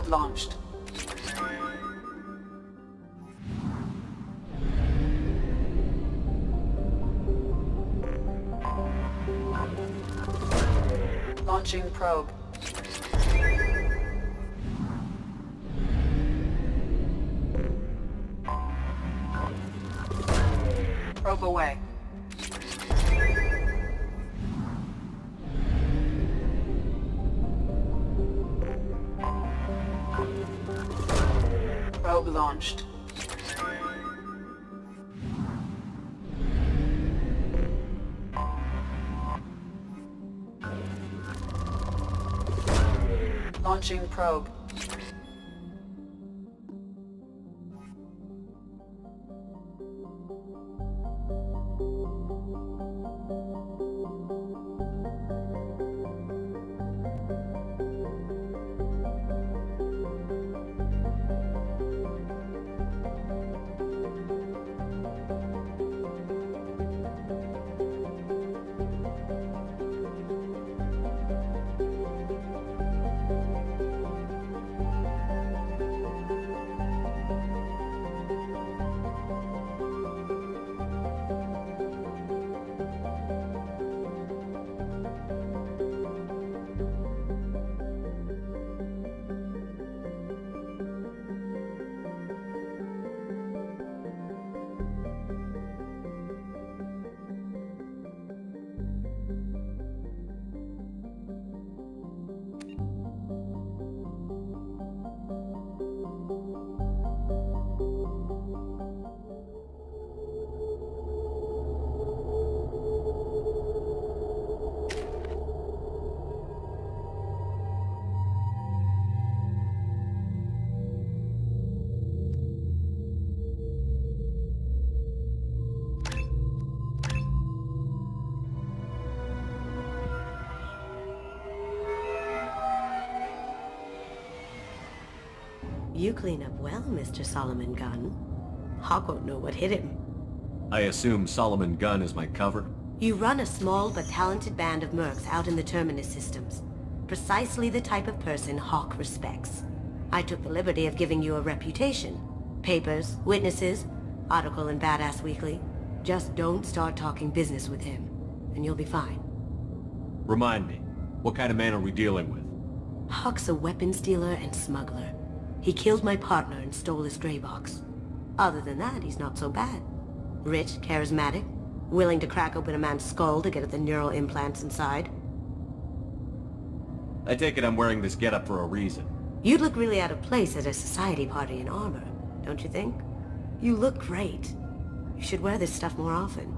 Probe launched. Launching probe. Probe away. Probe launched. Launching probe. You clean up well, Mr. Solomon Gunn. Hawk won't know what hit him. I assume Solomon Gunn is my cover? You run a small but talented band of mercs out in the Terminus systems. Precisely the type of person Hawk respects. I took the liberty of giving you a reputation. Papers, witnesses, article in Badass Weekly. Just don't start talking business with him, and you'll be fine. Remind me, what kind of man are we dealing with? Hawk's a weapons dealer and smuggler. He killed my partner and stole his gray box. Other than that, he's not so bad. Rich, charismatic, willing to crack open a man's skull to get at the neural implants inside. I take it I'm wearing this getup for a reason. You'd look really out of place at a society party in armor, don't you think? You look great. You should wear this stuff more often.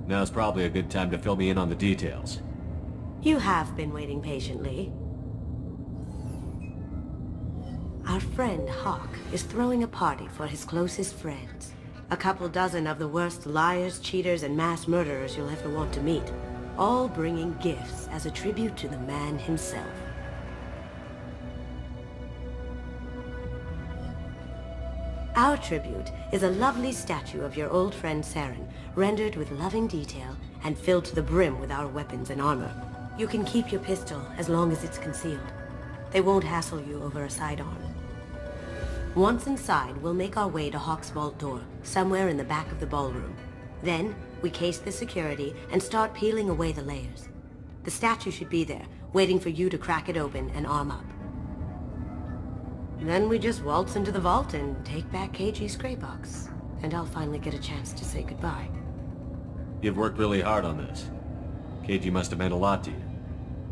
Now's probably a good time to fill me in on the details. You have been waiting patiently. Our friend Hawk is throwing a party for his closest friends. A couple dozen of the worst liars, cheaters, and mass murderers you'll ever want to meet. All bringing gifts as a tribute to the man himself. Our tribute is a lovely statue of your old friend Saren, rendered with loving detail and filled to the brim with our weapons and armor. You can keep your pistol as long as it's concealed. They won't hassle you over a sidearm. Once inside, we'll make our way to Hawk's vault door, somewhere in the back of the ballroom. Then, we case the security and start peeling away the layers. The statue should be there, waiting for you to crack it open and arm up. Then we just waltz into the vault and take back KG's gray box. And I'll finally get a chance to say goodbye. You've worked really hard on this. KG must have meant a lot to you.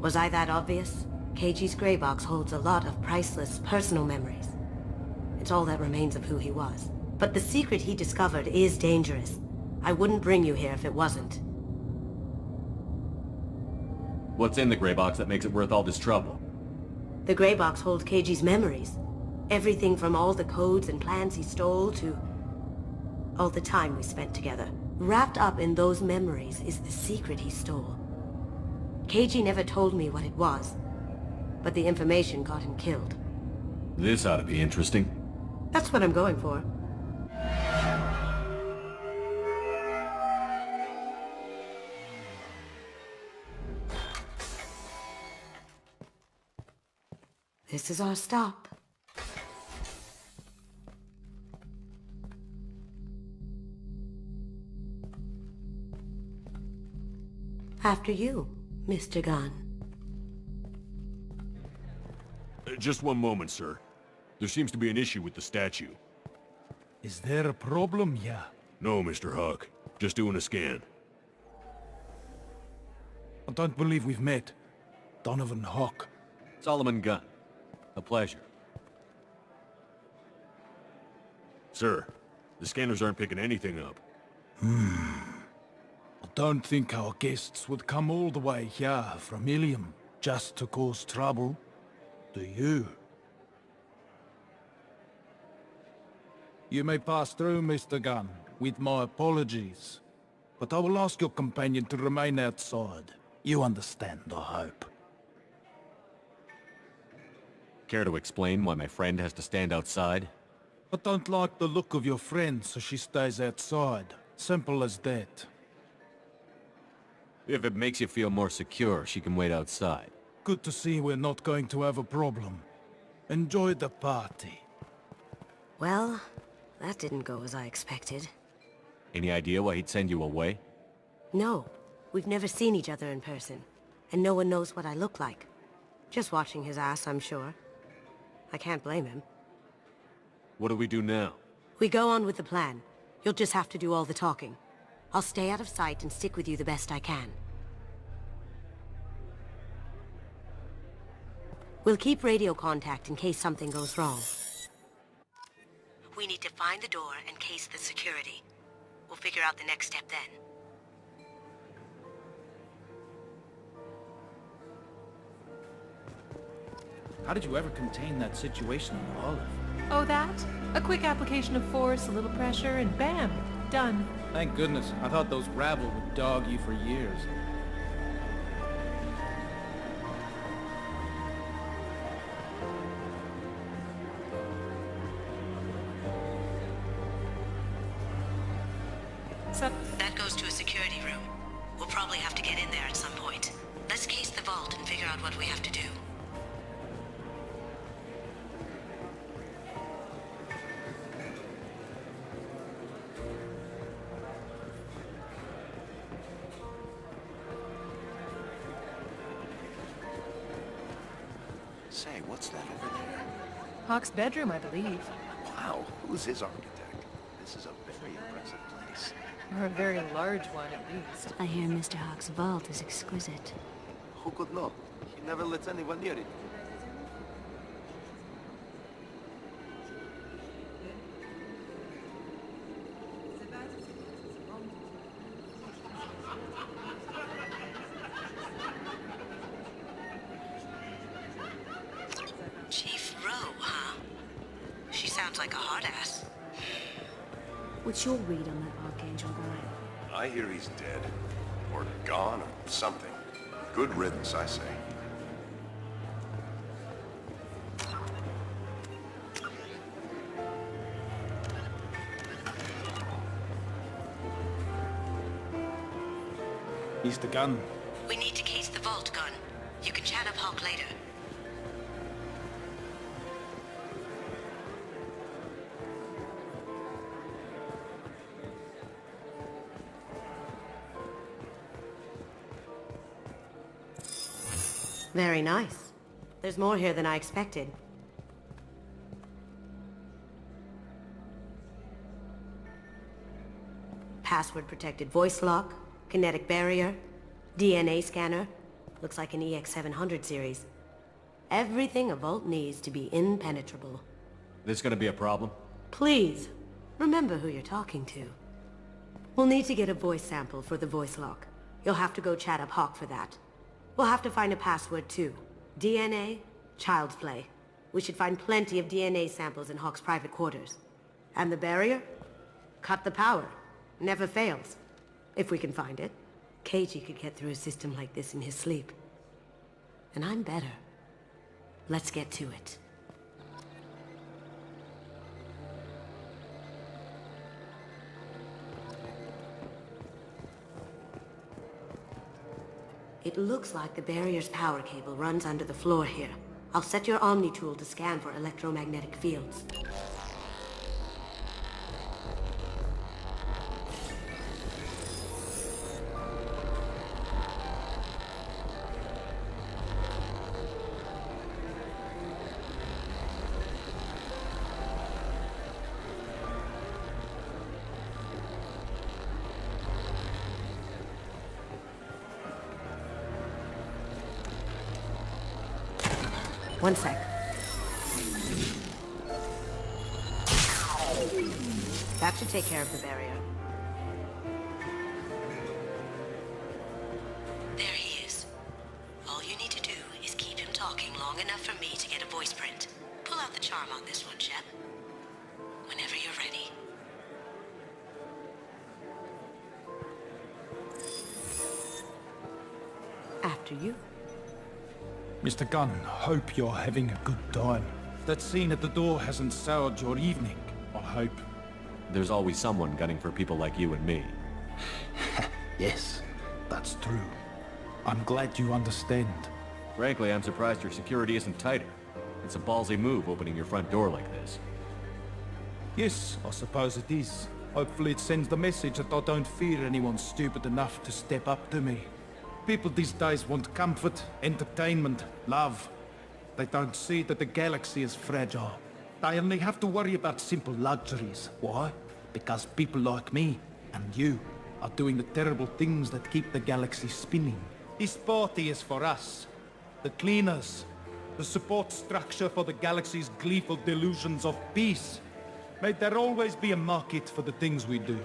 Was I that obvious? KG's gray box holds a lot of priceless personal memories. It's all that remains of who he was. But the secret he discovered is dangerous. I wouldn't bring you here if it wasn't. What's in the gray box that makes it worth all this trouble? The gray box holds KG's memories. Everything from all the codes and plans he stole to all the time we spent together. Wrapped up in those memories is the secret he stole. KG never told me what it was, but the information got him killed. This ought to be interesting. That's what I'm going for. This is our stop. After you, Mr. Gunn. Just one moment, sir. There seems to be an issue with the statue. Is there a problem here? No, Mr. Huck. Just doing a scan. I don't believe we've met. Donovan Hawk. Solomon Gunn. A pleasure. Sir, the scanners aren't picking anything up. I don't think our guests would come all the way here from Ilium just to cause trouble. Do you? You may pass through, Mr. Gunn, with my apologies. But I will ask your companion to remain outside. You understand, I hope. Care to explain why my friend has to stand outside? I don't like the look of your friend, so she stays outside. Simple as that. If it makes you feel more secure, she can wait outside. Good to see we're not going to have a problem. Enjoy the party. Well, that didn't go as I expected. Any idea why he'd send you away? No, we've never seen each other in person, and no one knows what I look like. Just watching his ass, I'm sure. I can't blame him. What do we do now? We go on with the plan. You'll just have to do all the talking. I'll stay out of sight and stick with you the best I can. We'll keep radio contact in case something goes wrong. We need to find the door and case the security. We'll figure out the next step then. How did you ever contain that situation on the Olive? Oh, that? A quick application of force, a little pressure, and bam! Done. Thank goodness. I thought those rabble would dog you for years. So, That goes to a security room. We'll probably have to get in there at some point. Let's case the vault and figure out what we have to do. Say, what's that over there? Hawk's bedroom, I believe. Wow, who's his architect? This is a very impressive place. Or a very large one, at least. I hear Mr. Hawk's vault is exquisite. Who could know? He never lets anyone near it. Chief Rowe, huh? She sounds like a hard ass. What's your read on that Archangel guy? I hear he's dead. Or gone, or something. Good riddance, I say. Mr. Gunn. We need to case the vault, Gun. You can chat up Hawk later. Very nice. There's more here than I expected. Password-protected voice lock, kinetic barrier, DNA scanner. Looks like an EX700 series. Everything a vault needs to be impenetrable. This gonna be a problem? Please, remember who you're talking to. We'll need to get a voice sample for the voice lock. You'll have to go chat up Hawk for that. We'll have to find a password too. DNA, child's play. We should find plenty of DNA samples in Hawk's private quarters. And the barrier? Cut the power. Never fails. If we can find it. KG could get through a system like this in his sleep. And I'm better. Let's get to it. It looks like the barrier's power cable runs under the floor here. I'll set your Omni tool to scan for electromagnetic fields. One sec. That should take care of the barrier. There he is. All you need to do is keep him talking long enough for me to get a voice print. Pull out the charm on this one, Shep. Whenever you're ready. After you. Mr. Gunn, hope you're having a good time. That scene at the door hasn't soured your evening, I hope. There's always someone gunning for people like you and me. Yes, that's true. I'm glad you understand. Frankly, I'm surprised your security isn't tighter. It's a ballsy move opening your front door like this. Yes, I suppose it is. Hopefully it sends the message that I don't fear anyone stupid enough to step up to me. People these days want comfort, entertainment, love. They don't see that the galaxy is fragile. They only have to worry about simple luxuries. Why? Because people like me and you are doing the terrible things that keep the galaxy spinning. This party is for us, the cleaners, the support structure for the galaxy's gleeful delusions of peace. May there always be a market for the things we do.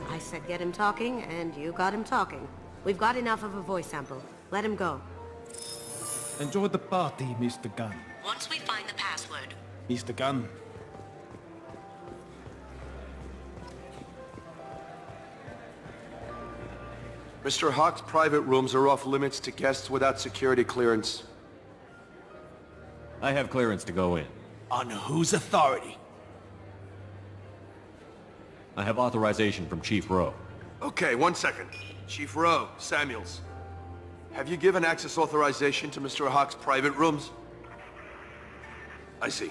I said get him talking, and you got him talking. We've got enough of a voice sample. Let him go. Enjoy the party, Mr. Gunn. Once we find the password. Mr. Gunn. Mr. Hawk's private rooms are off limits to guests without security clearance. I have clearance to go in. On whose authority? I have authorization from Chief Rowe. Okay, 1 second. Chief Rowe, Samuels. Have you given access authorization to Mr. Hawk's private rooms? I see.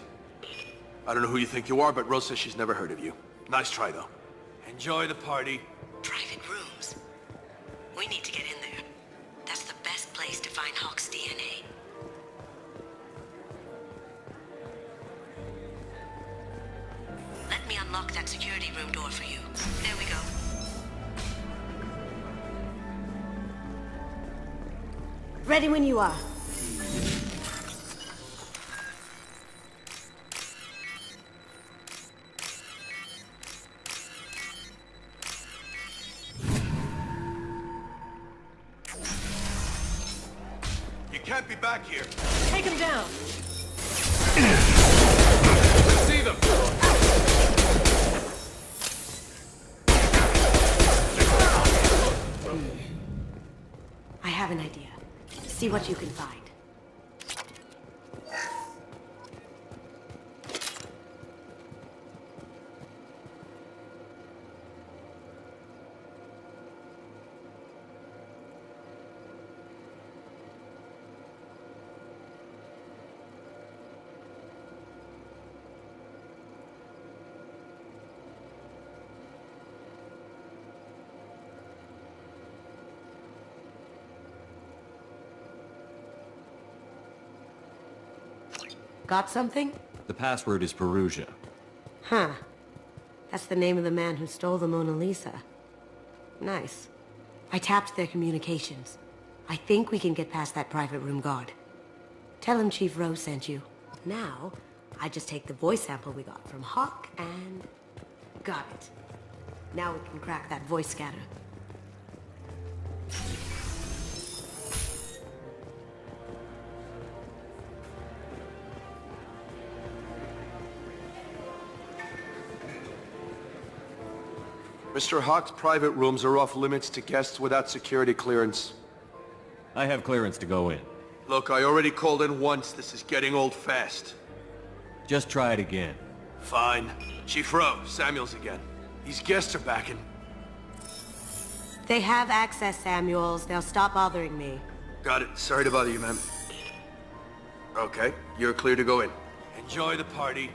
I don't know who you think you are, but Rose says she's never heard of you. Nice try, though. Enjoy the party. Private rooms. We need to get in there. That's the best place to find Hawk's DNA. Let me unlock that security room door for you. There we go. Ready when you are. You can't be back here. Take him down. See them! I have an idea. See what you can find. Got something? The password is Perugia. Huh. That's the name of the man who stole the Mona Lisa. Nice. I tapped their communications. I think we can get past that private room guard. Tell him Chief Rose sent you. Now, I just take the voice sample we got from Hawk and... got it. Now we can crack that voice scatter. Mr. Hawk's private rooms are off limits to guests without security clearance. I have clearance to go in. Look, I already called in once. This is getting old fast. Just try it again. Fine. Chief Rowe, Samuels again. These guests are back and... They have access, Samuels. They'll stop bothering me. Got it. Sorry to bother you, ma'am. Okay, you're clear to go in. Enjoy the party.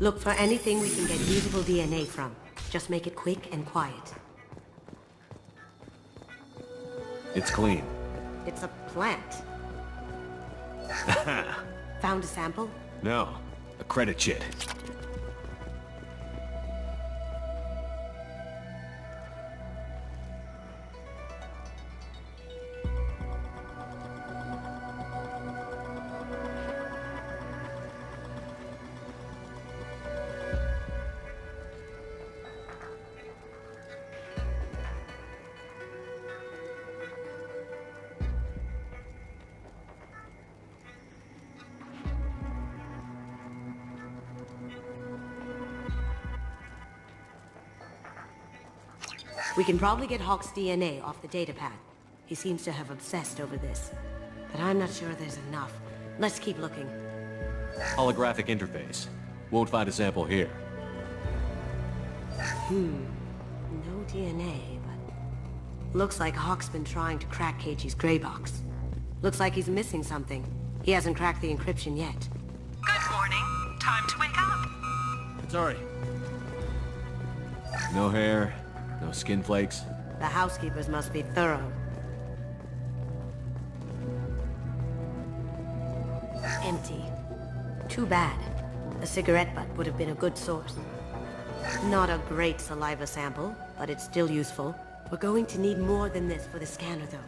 Look for anything we can get usable DNA from. Just make it quick and quiet. It's clean. It's a plant. Found a sample? No, a credit chit. We can probably get Hawk's DNA off the datapad. He seems to have obsessed over this. But I'm not sure there's enough. Let's keep looking. Holographic interface. Won't find a sample here. No DNA, but... Looks like Hawk's been trying to crack Keiichi's gray box. Looks like he's missing something. He hasn't cracked the encryption yet. Good morning. Time to wake up. Sorry. No hair, no skin flakes. The housekeepers must be thorough. Empty. Too bad. A cigarette butt would have been a good source. Not a great saliva sample, but it's still useful. We're going to need more than this for the scanner, though.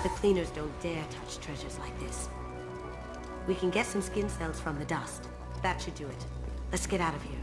The cleaners don't dare touch treasures like this. We can get some skin cells from the dust. That should do it. Let's get out of here.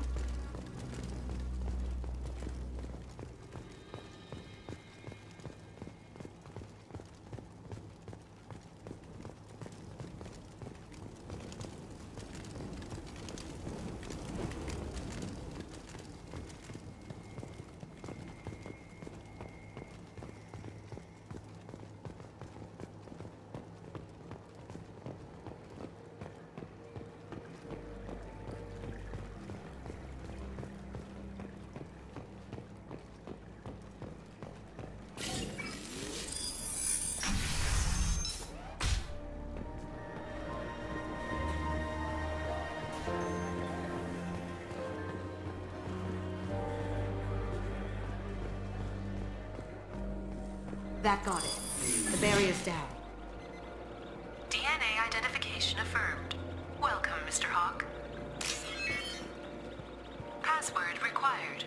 That got it. The barrier's down. DNA identification affirmed. Welcome, Mr. Hawk. Password required.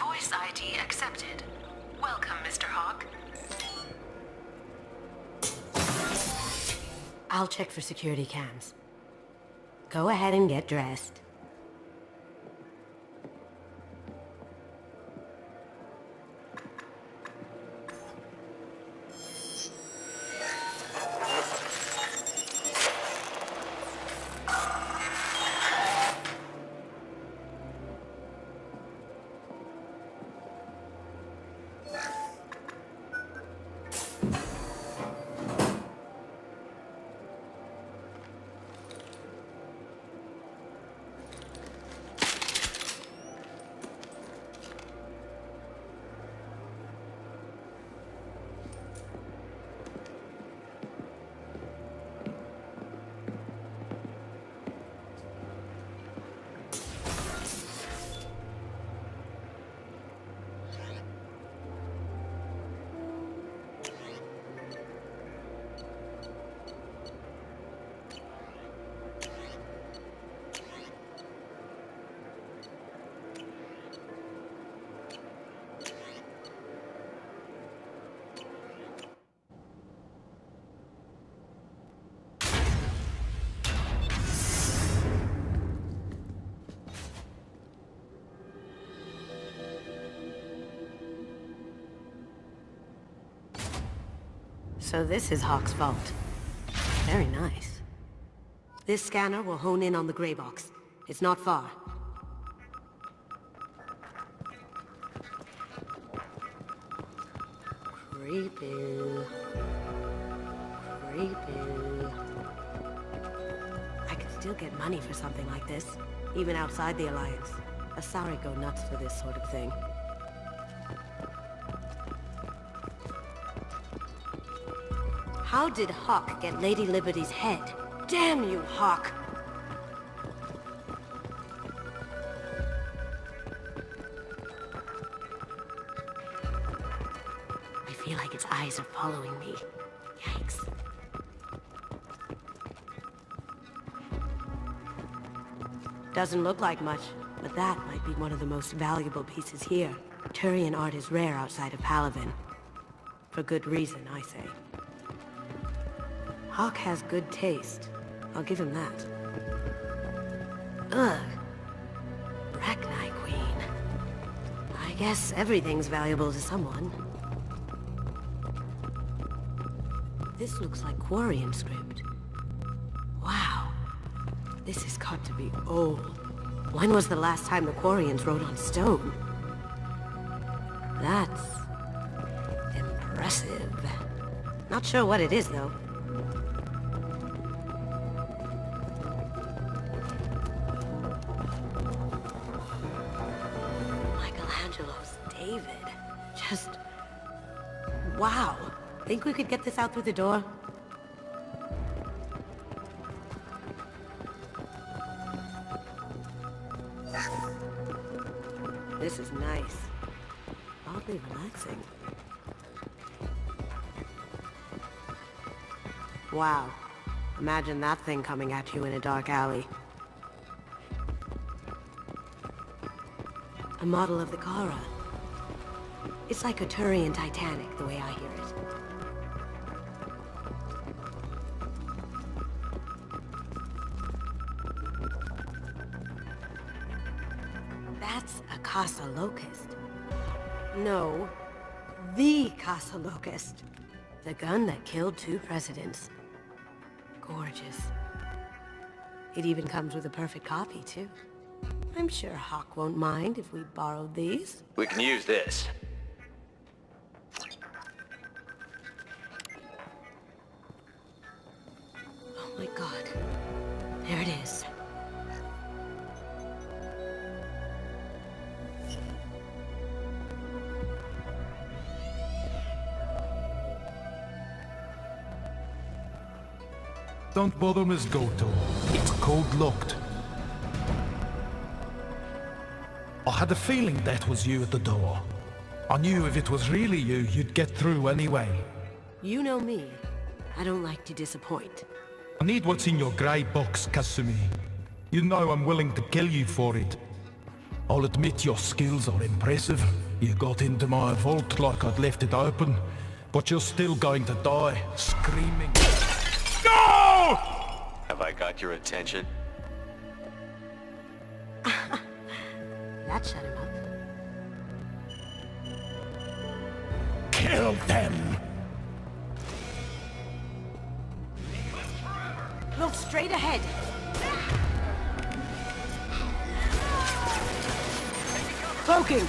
Voice ID accepted. Welcome, Mr. Hawk. I'll check for security cams. Go ahead and get dressed. So this is Hawk's vault. Very nice. This scanner will hone in on the gray box. It's not far. Creepy. Creepy. I could still get money for something like this, even outside the Alliance. Asari go nuts for this sort of thing. How did Hawk get Lady Liberty's head? Damn you, Hawk! I feel like its eyes are following me. Yikes. Doesn't look like much, but that might be one of the most valuable pieces here. Turian art is rare outside of Palaven. For good reason, I say. Hawk has good taste. I'll give him that. Ugh. Rachni Queen. I guess everything's valuable to someone. This looks like Quarian script. Wow. This has got to be old. When was the last time the Quarians wrote on stone? That's impressive. Not sure what it is, though. Michelangelo's David. Just... wow. Think we could get this out through the door? This is nice. Oddly relaxing. Wow. Imagine that thing coming at you in a dark alley. A model of the Kara. It's like a Turian Titanic, the way I hear it. That's a Casa Locust. No, the Casa Locust. The gun that killed 2 presidents. Gorgeous. It even comes with a perfect copy, too. I'm sure Hawk won't mind if we borrowed these. We can use this. Oh my god. There it is. Don't bother, Miss Goto. It's code-locked. I had a feeling that was you at the door. I knew if it was really you, you'd get through anyway. You know me. I don't like to disappoint. I need what's in your grey box, Kasumi. You know I'm willing to kill you for it. I'll admit your skills are impressive. You got into my vault like I'd left it open, but you're still going to die, screaming. No! Have I got your attention? That shut him up. Kill them! Look straight ahead. Cloaking.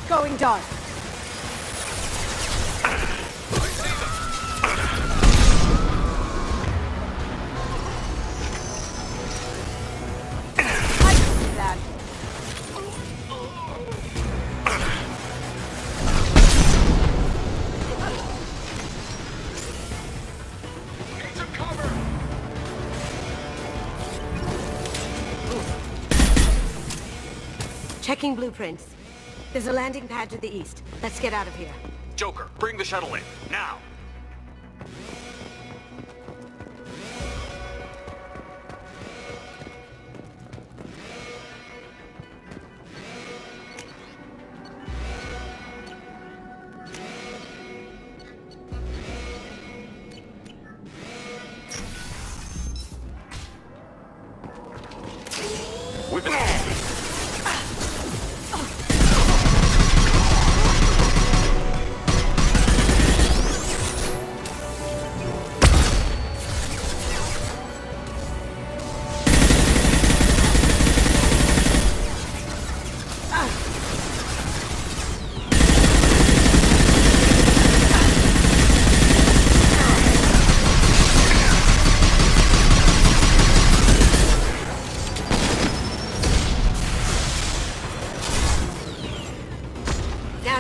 Going dark. I can see that. Need some cover! Checking blueprints. There's a landing pad to the east. Let's get out of here. Joker, bring the shuttle in, now!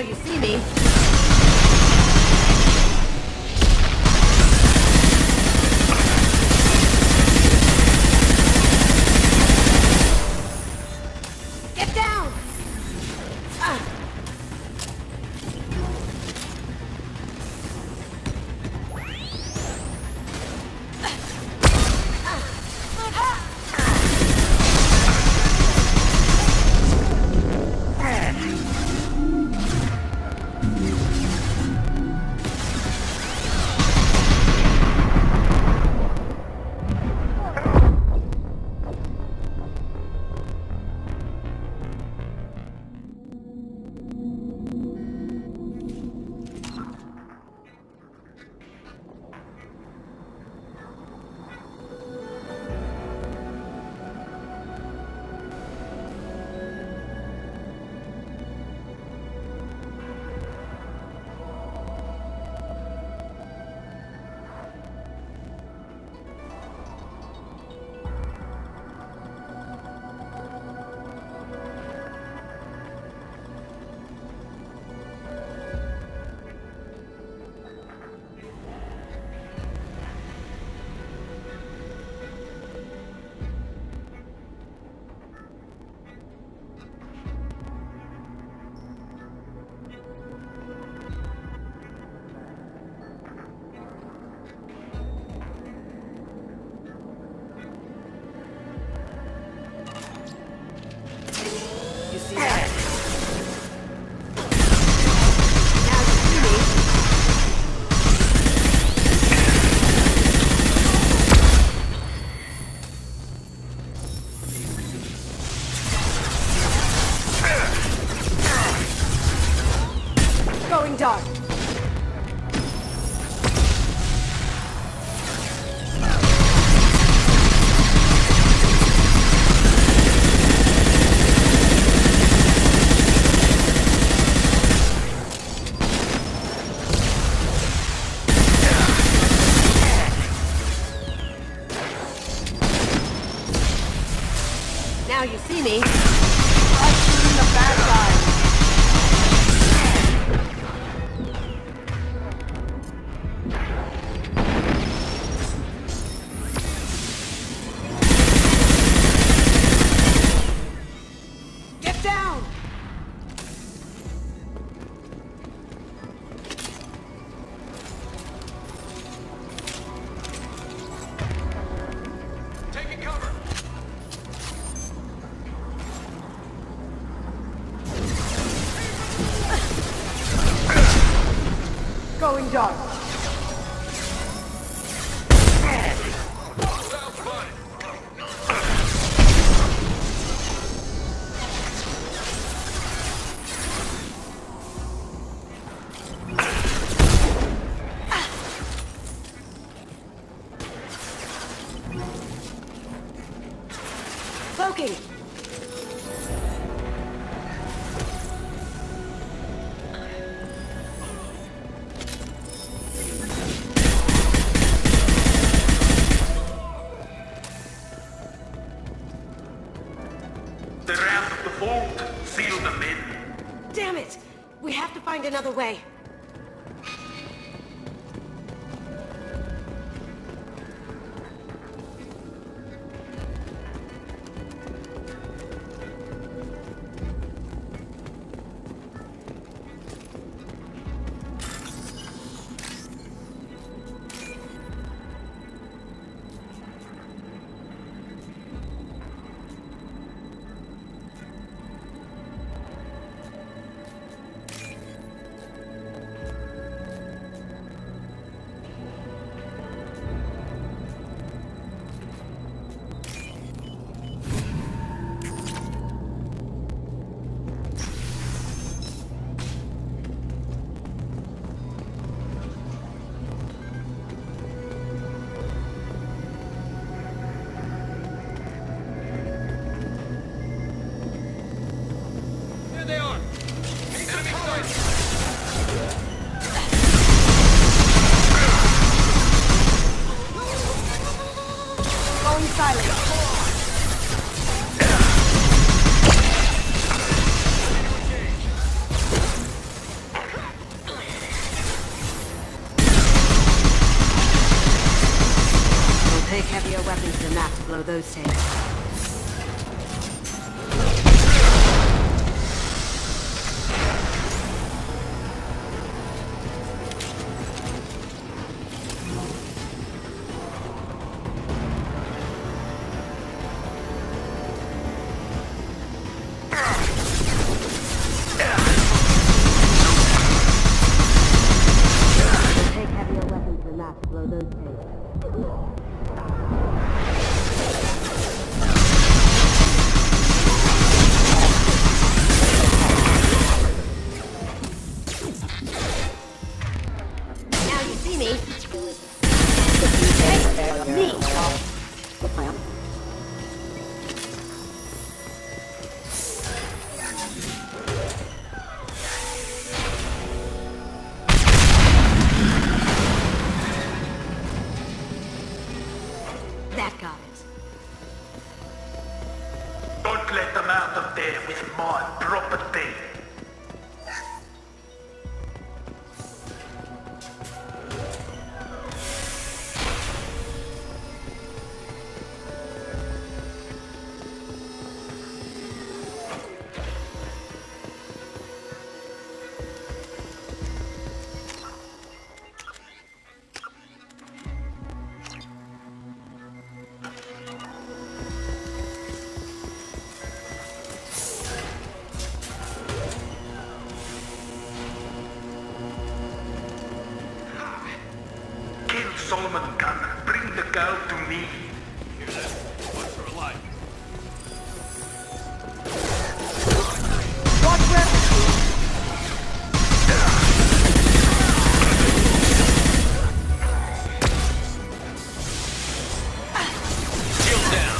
you see me. Get down! You see that? Now you see me. Going dark. Now you see me. I'm shooting the bad guy. Get down! Taking cover! Going dark. Cloaking. The wrath of the vault. Seal them in. Damn it! We have to find another way. is my property. Kill Solomon Gunn. Bring the girl to me. Hear that? Watch her alive. Shield down.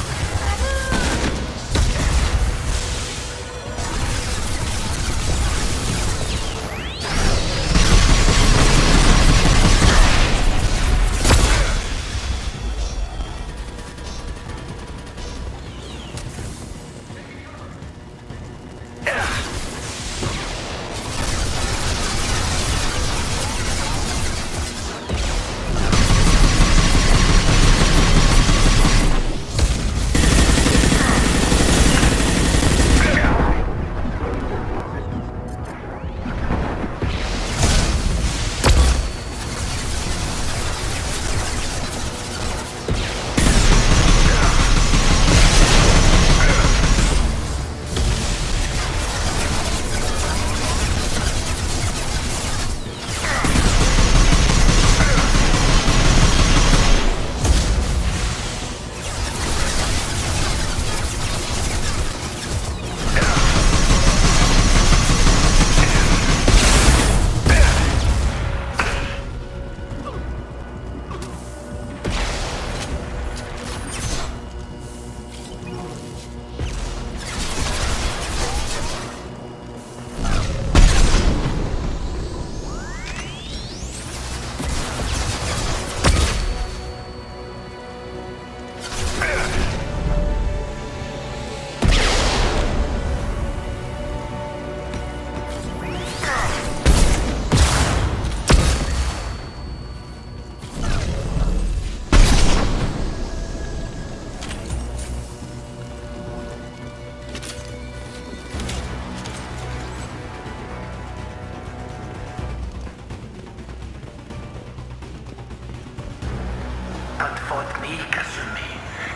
Don't fight me, Kasumi.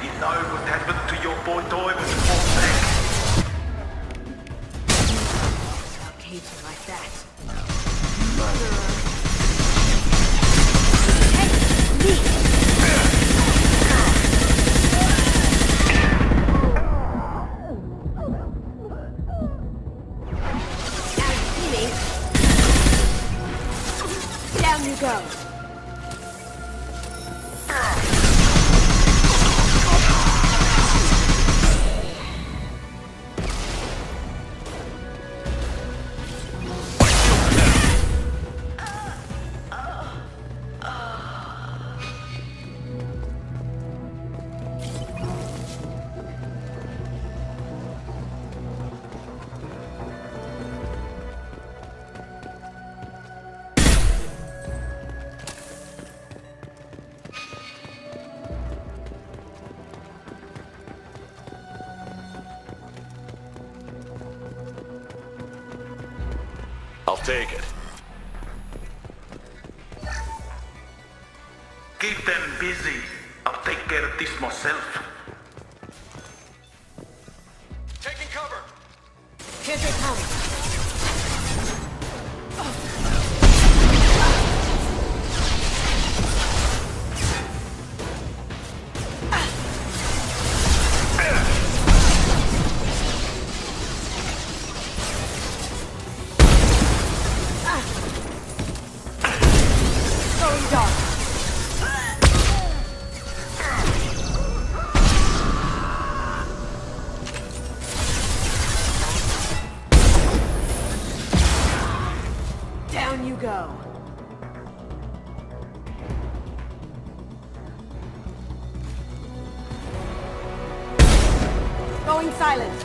You know what happened to your boy Toy when you fought back. Cage like that. Down you go. I'll take it. Keep them busy. I'll take care of this myself. Taking cover! Here they come. Going dark. Down you go. Going silent.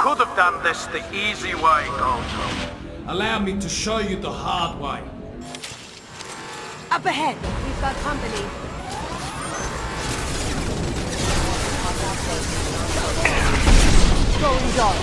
could have done this the easy way, Gonzo. Allow me to show you the hard way. Up ahead, we've got company. Going dark.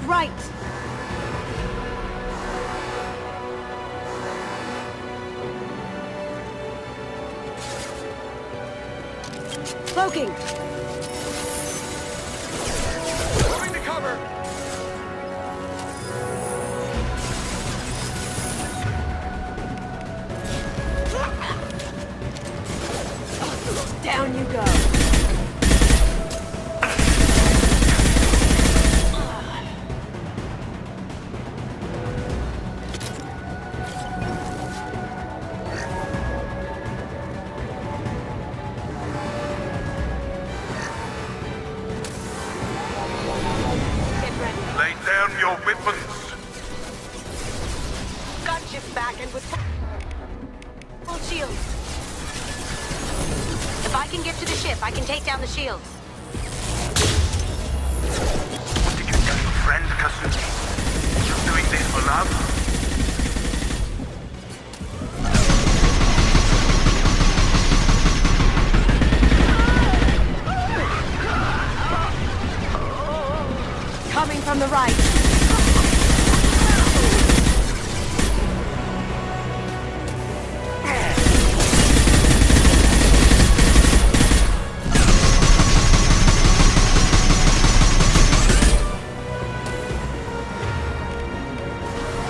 Right. Cloaking. Moving to cover. Down you go. Lay down your weapons. Gunship back and with full shields. If I can get to the ship, I can take down the shields. What did you tell your friend, Kazumi? You're doing this for love? Coming from the right.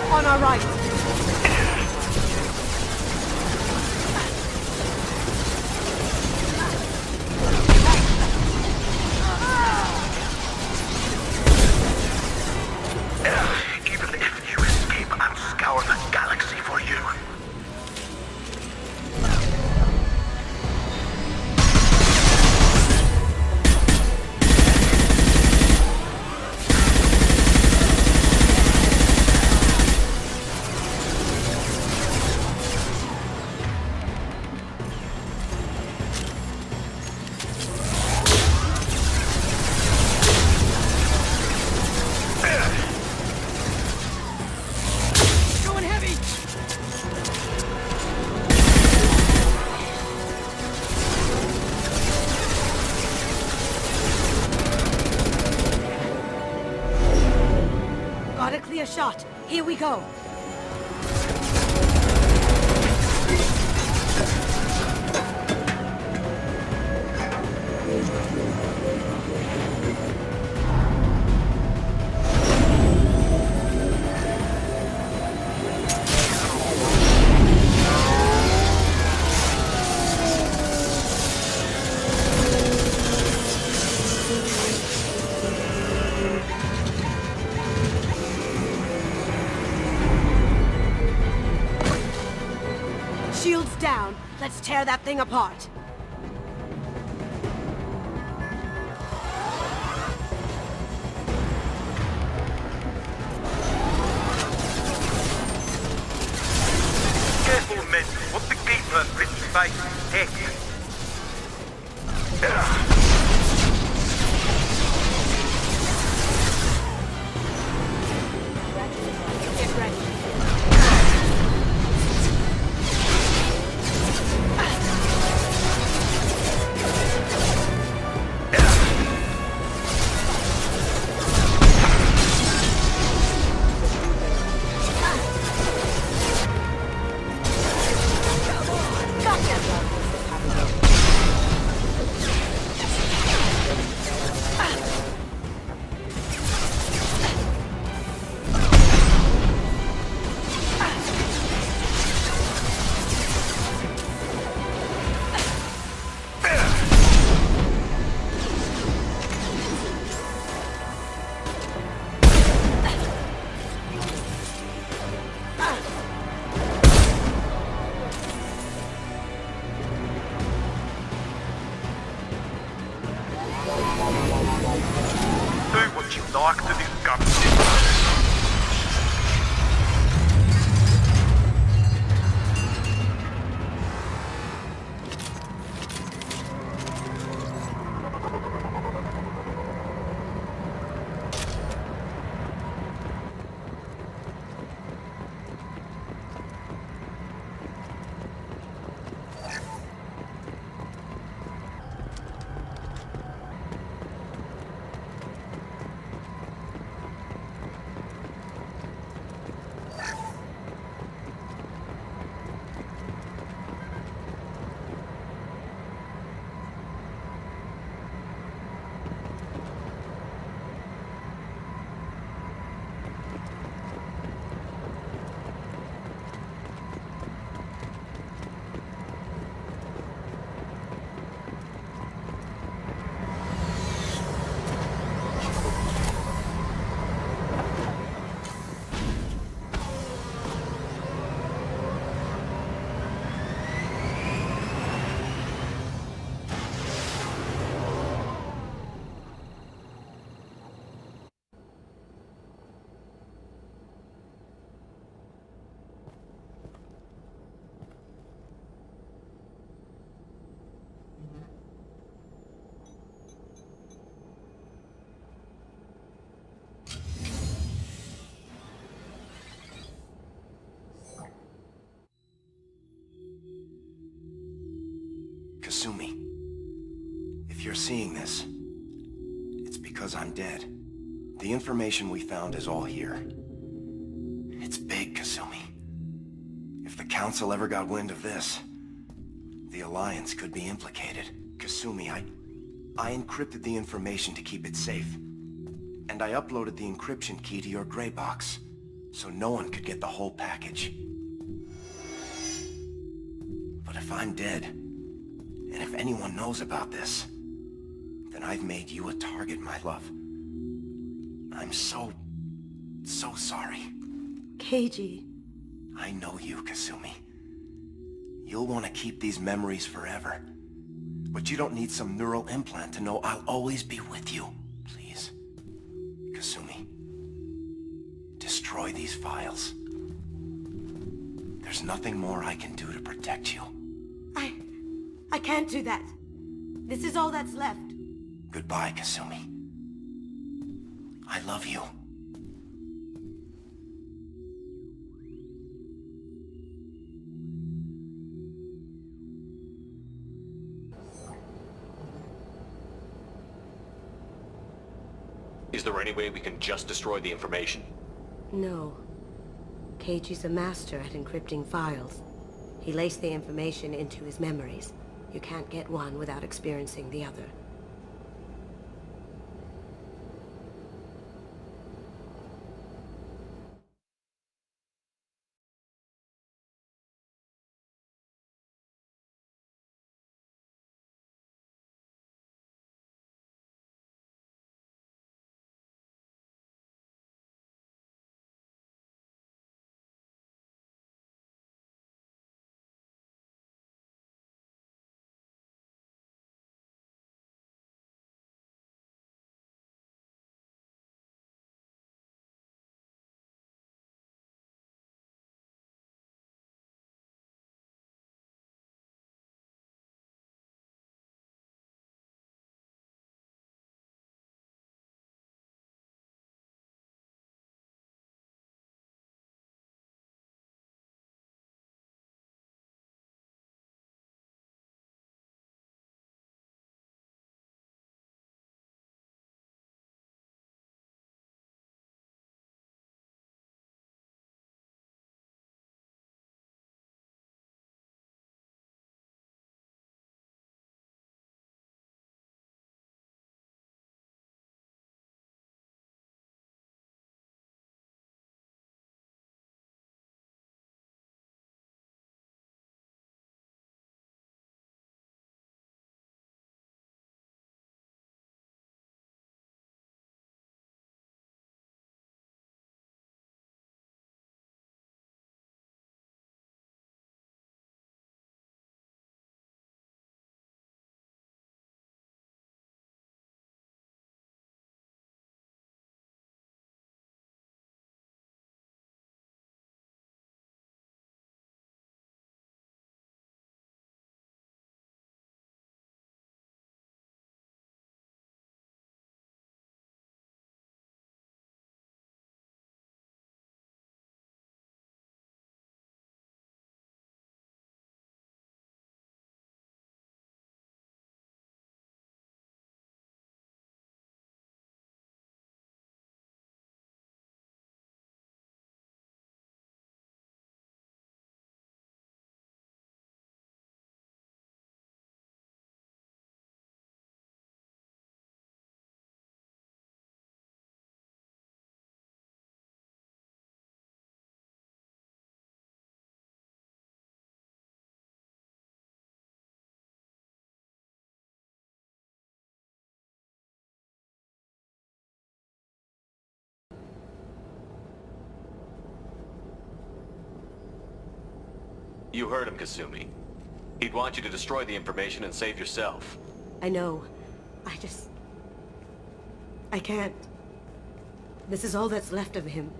On our right. Even if you escape, I'll scour the galaxy for you. Got a clear shot. Here we go. Shields down. Let's tear that thing apart. Careful, men. What the gateman written face heck? Get ready. Kasumi, if you're seeing this, it's because I'm dead. The information we found is all here. It's big, Kasumi. If the Council ever got wind of this, the Alliance could be implicated. Kasumi, I encrypted the information to keep it safe. And I uploaded the encryption key to your gray box, so no one could get the whole package. But if I'm dead, and if anyone knows about this, then I've made you a target, my love. I'm so sorry. Keiji. I know you, Kasumi. You'll want to keep these memories forever. But you don't need some neural implant to know I'll always be with you. Please. Kasumi. Destroy these files. There's nothing more I can do to protect you. I can't do that. This is all that's left. Goodbye, Kasumi. I love you. Is there any way we can just destroy the information? No. Keiji's a master at encrypting files. He laced the information into his memories. You can't get one without experiencing the other. You heard him, Kasumi. He'd want you to destroy the information and save yourself. I know. I can't. This is all that's left of him.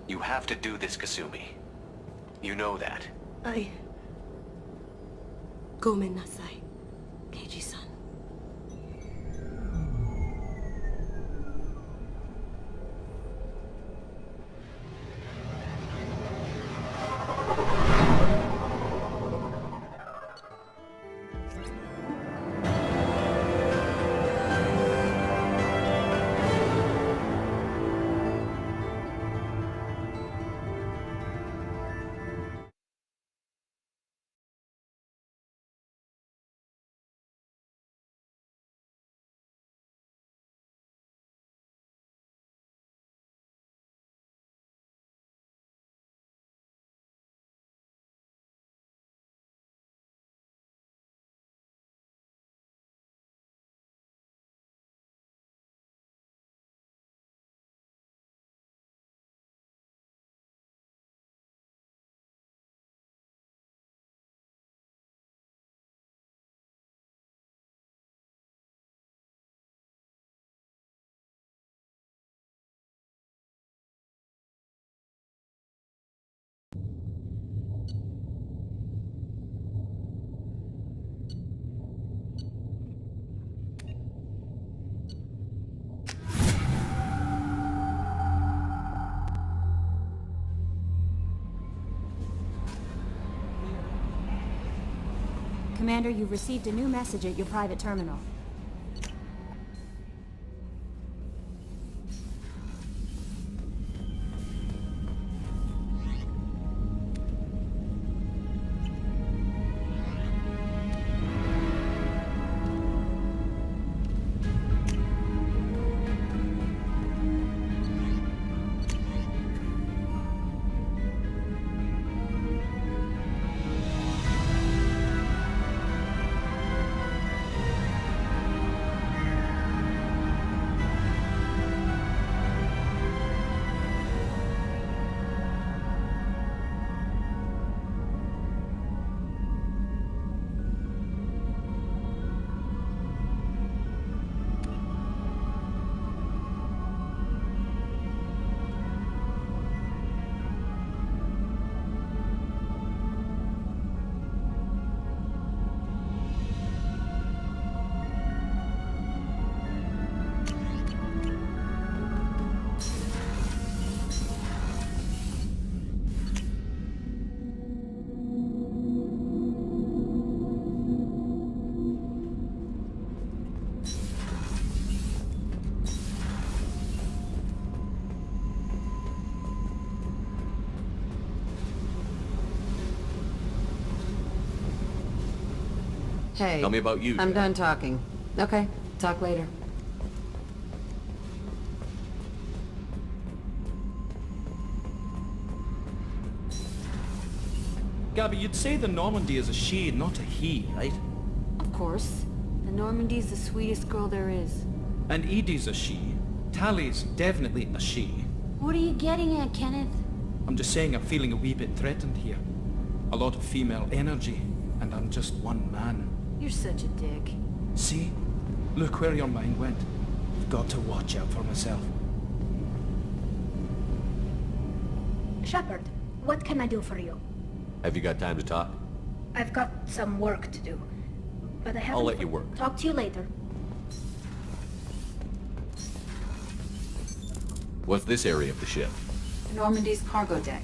You have to do this, Kasumi. You know that. Gomen nasai, Keiji-san. Commander, you've received a new message at your private terminal. Hey. Tell me about you, I'm Jack. done talking. Okay, talk later. Gabby, you'd say the Normandy is a she, not a he, right? Of course. The Normandy's the sweetest girl there is. And Edie's a she. Tally's definitely a she. What are you getting at, Kenneth? I'm just saying I'm feeling a wee bit threatened here. A lot of female energy, and I'm just one man. You're such a dick. See? Look where your mind went. I've got to watch out for myself. Shepard, what can I do for you? Have you got time to talk? I've got some work to do, but I haven't... I'll let you work. Talk to you later. What's this area of the ship? Normandy's cargo deck.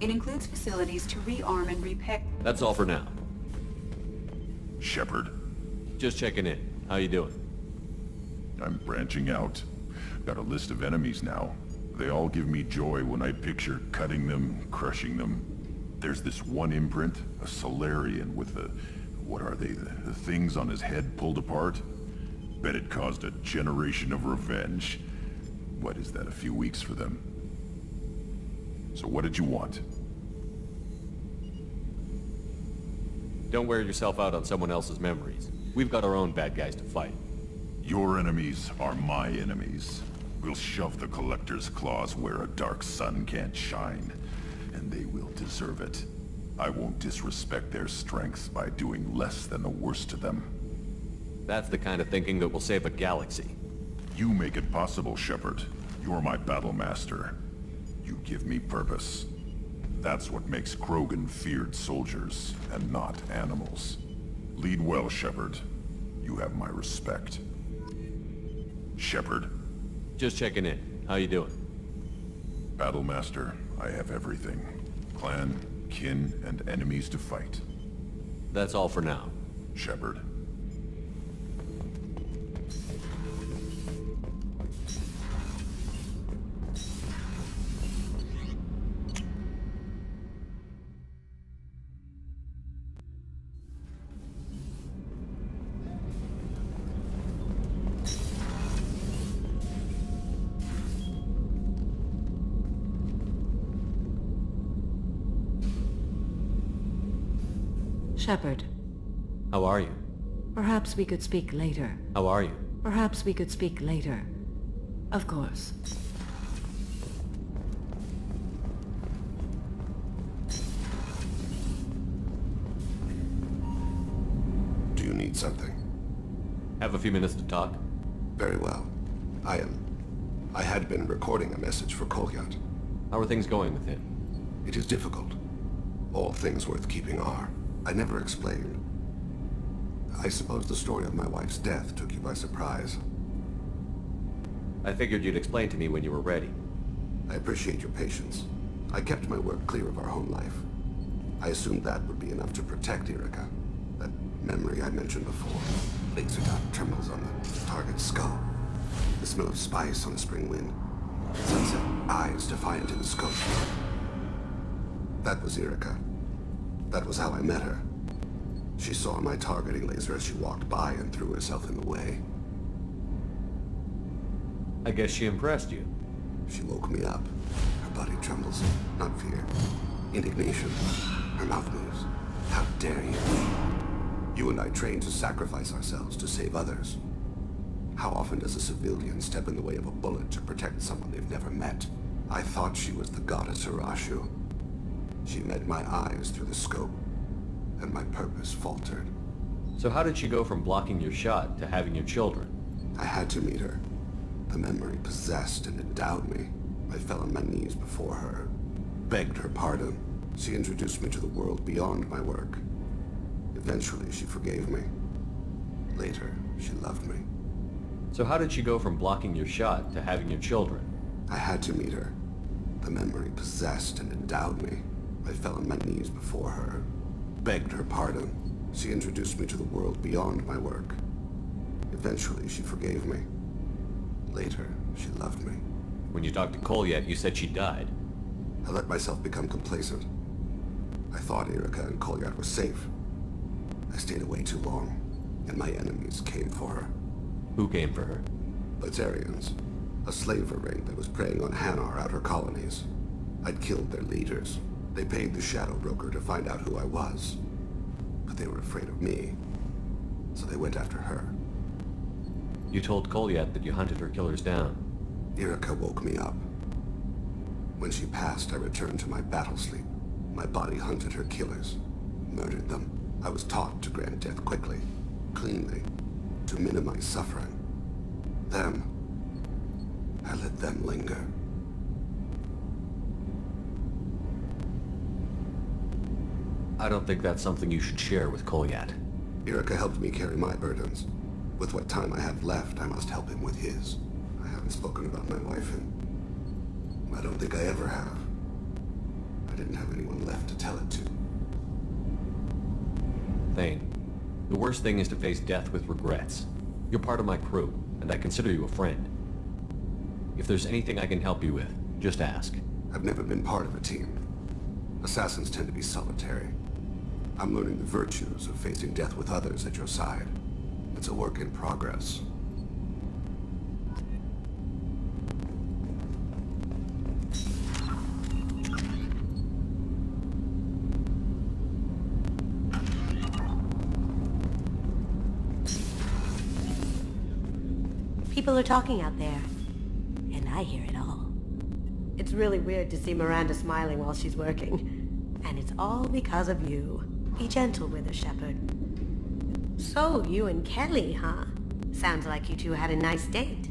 It includes facilities to rearm and repack. That's all for now. Shepard, Just checking in. How you doing? I'm branching out. Got a list of enemies now. They all give me joy when I picture cutting them, crushing them. There's this one imprint, a Solarian with the... what are they? The things on his head pulled apart? Bet it caused a generation of revenge. What is that, a few weeks for them? So what did you want? Don't wear yourself out on someone else's memories. We've got our own bad guys to fight. Your enemies are my enemies. We'll shove the Collector's claws where a dark sun can't shine, and they will deserve it. I won't disrespect their strength by doing less than the worst to them. That's the kind of thinking that will save a galaxy. You make it possible, Shepard. You're my battle master. You give me purpose. That's what makes Krogan feared soldiers, and not animals. Lead well, Shepard. You have my respect. Shepard. Just checking in. How you doing? Battle Master, I have everything. Clan, kin, and enemies to fight. That's all for now. Shepard. Shepard, How are you? perhaps we could speak later. How are you? Perhaps we could speak later. Of course. Do you need something? Have a few minutes to talk? Very well. I had been recording a message for Kolyat. How are things going with him? It is difficult. All things worth keeping are. I never explained. I suppose the story of my wife's death took you by surprise. I figured you'd explain to me when you were ready. I appreciate your patience. I kept my work clear of our home life. I assumed that would be enough to protect Erica. That memory I mentioned before. Laser dot trembles on the target's skull. The smell of spice on a spring wind. Sunset eyes defiant in the scope. That was Erica. That was how I met her. She saw my targeting laser as she walked by and threw herself in the way. I guess she impressed you. She woke me up. Her body trembles. Not fear. Indignation. Her mouth moves. How dare you? You and I trained to sacrifice ourselves to save others. How often does a civilian step in the way of a bullet to protect someone they've never met? I thought she was the goddess Arashu. She met my eyes through the scope, and my purpose faltered. So how did she go from blocking your shot to having your children? I had to meet her. The memory possessed and endowed me. I fell on my knees before her, begged her pardon. She introduced me to the world beyond my work. Eventually, she forgave me. Later, she loved me. So how did she go from blocking your shot to having your children? I had to meet her. The memory possessed and endowed me. I fell on my knees before her, begged her pardon. She introduced me to the world beyond my work. Eventually, she forgave me. Later, she loved me. When you talked to Kolyat, you said she died. I let myself become complacent. I thought Erica and Kolyat were safe. I stayed away too long, and my enemies came for her. Who came for her? Batarians. A slaver ring that was preying on Hanar outer colonies. I'd killed their leaders. They paid the Shadow Broker to find out who I was. But they were afraid of me, so they went after her. You told Kolyat that you hunted her killers down. Erica woke me up. When she passed, I returned to my battle sleep. My body hunted her killers, murdered them. I was taught to grant death quickly, cleanly, to minimize suffering. Then, I let them linger. I don't think that's something you should share with Kolyat. Erica helped me carry my burdens. With what time I have left, I must help him with his. I haven't spoken about my wife, and I don't think I ever have. I didn't have anyone left to tell it to. Thane, the worst thing is to face death with regrets. You're part of my crew, and I consider you a friend. If there's anything I can help you with, just ask. I've never been part of a team. Assassins tend to be solitary. I'm learning the virtues of facing death with others at your side. It's a work in progress. People are talking out there, and I hear it all. It's really weird to see Miranda smiling while she's working, and it's all because of you. Be gentle with her, Shepard. So, you and Kelly, huh? Sounds like you two had a nice date.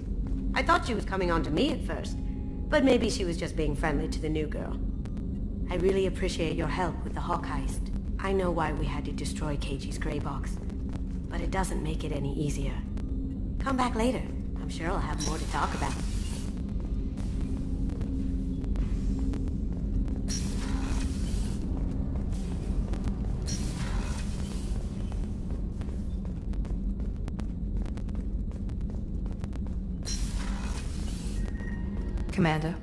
I thought she was coming on to me at first, but maybe she was just being friendly to the new girl. I really appreciate your help with the Hawk heist. I know why we had to destroy KG's gray box, but it doesn't make it any easier. Come back later. I'm sure I'll have more to talk about. Commander,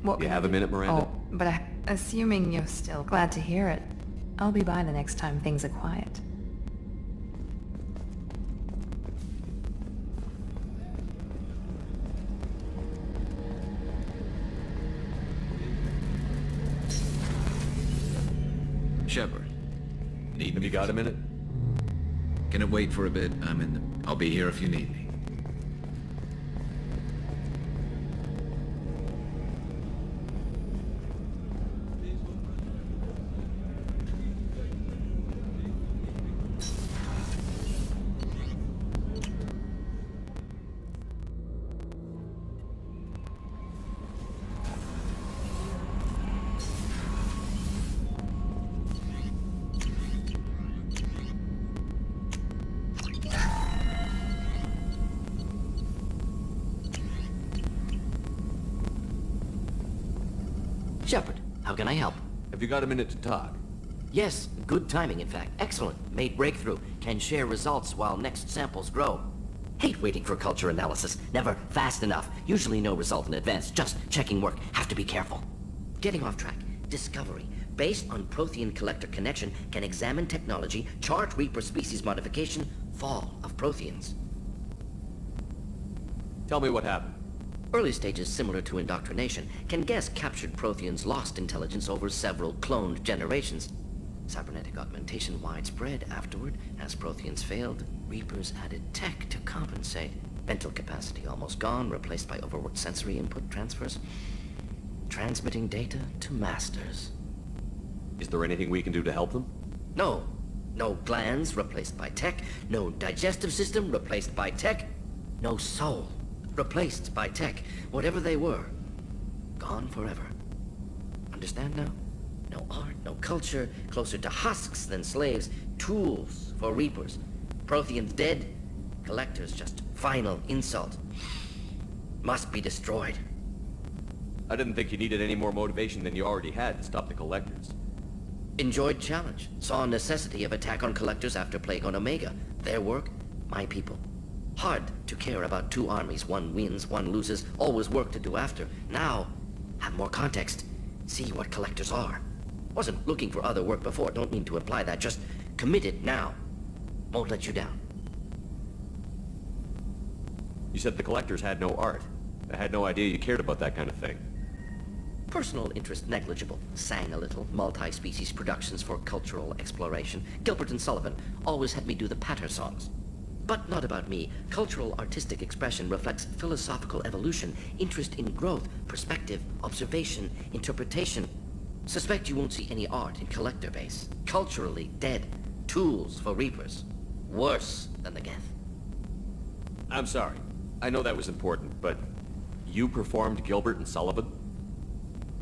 what You can have I a do? minute, Miranda? Oh, but assuming you're still glad to hear it, I'll be by the next time things are quiet. Shepard. Need Have me? you got a minute? Can it wait for a bit? I'll be here if you need me. Shepard, how can I help? Have you got a minute to talk? Yes, good timing, in fact. Excellent. Made breakthrough. Can share results while next samples grow. Hate waiting for culture analysis. Never fast enough. Usually no result in advance. Just checking work. Have to be careful. Getting off track. Discovery. Based on Prothean collector connection, can examine technology, chart Reaper species modification, fall of Protheans. Tell me what happened. Early stages similar to indoctrination. Can guess captured Protheans lost intelligence over several cloned generations. Cybernetic augmentation widespread afterward. As Protheans failed, Reapers added tech to compensate. Mental capacity almost gone, replaced by overworked sensory input transfers. Transmitting data to masters. Is there anything we can do to help them? No. No glands replaced by tech. No digestive system replaced by tech. No soul replaced by tech. Whatever they were, gone forever. Understand now? No art, no culture, closer to husks than slaves. Tools for Reapers. Protheans dead. Collectors just final insult. Must be destroyed. I didn't think you needed any more motivation than you already had to stop the Collectors. Enjoyed challenge. Saw necessity of attack on Collectors after Plague on Omega. Their work, my people. Hard to care about two armies. One wins, one loses. Always work to do after. Now, have more context. See what Collectors are. Wasn't looking for other work before. Don't mean to imply that. Just committed now. Won't let you down. You said the Collectors had no art. I had no idea you cared about that kind of thing. Personal interest negligible. Sang a little. Multi-species productions for cultural exploration. Gilbert and Sullivan always had me do the patter songs. But not about me. Cultural artistic expression reflects philosophical evolution, interest in growth, perspective, observation, interpretation. Suspect you won't see any art in collector base. Culturally dead. Tools for Reapers. Worse than the Geth. I'm sorry. I know that was important, but you performed Gilbert and Sullivan?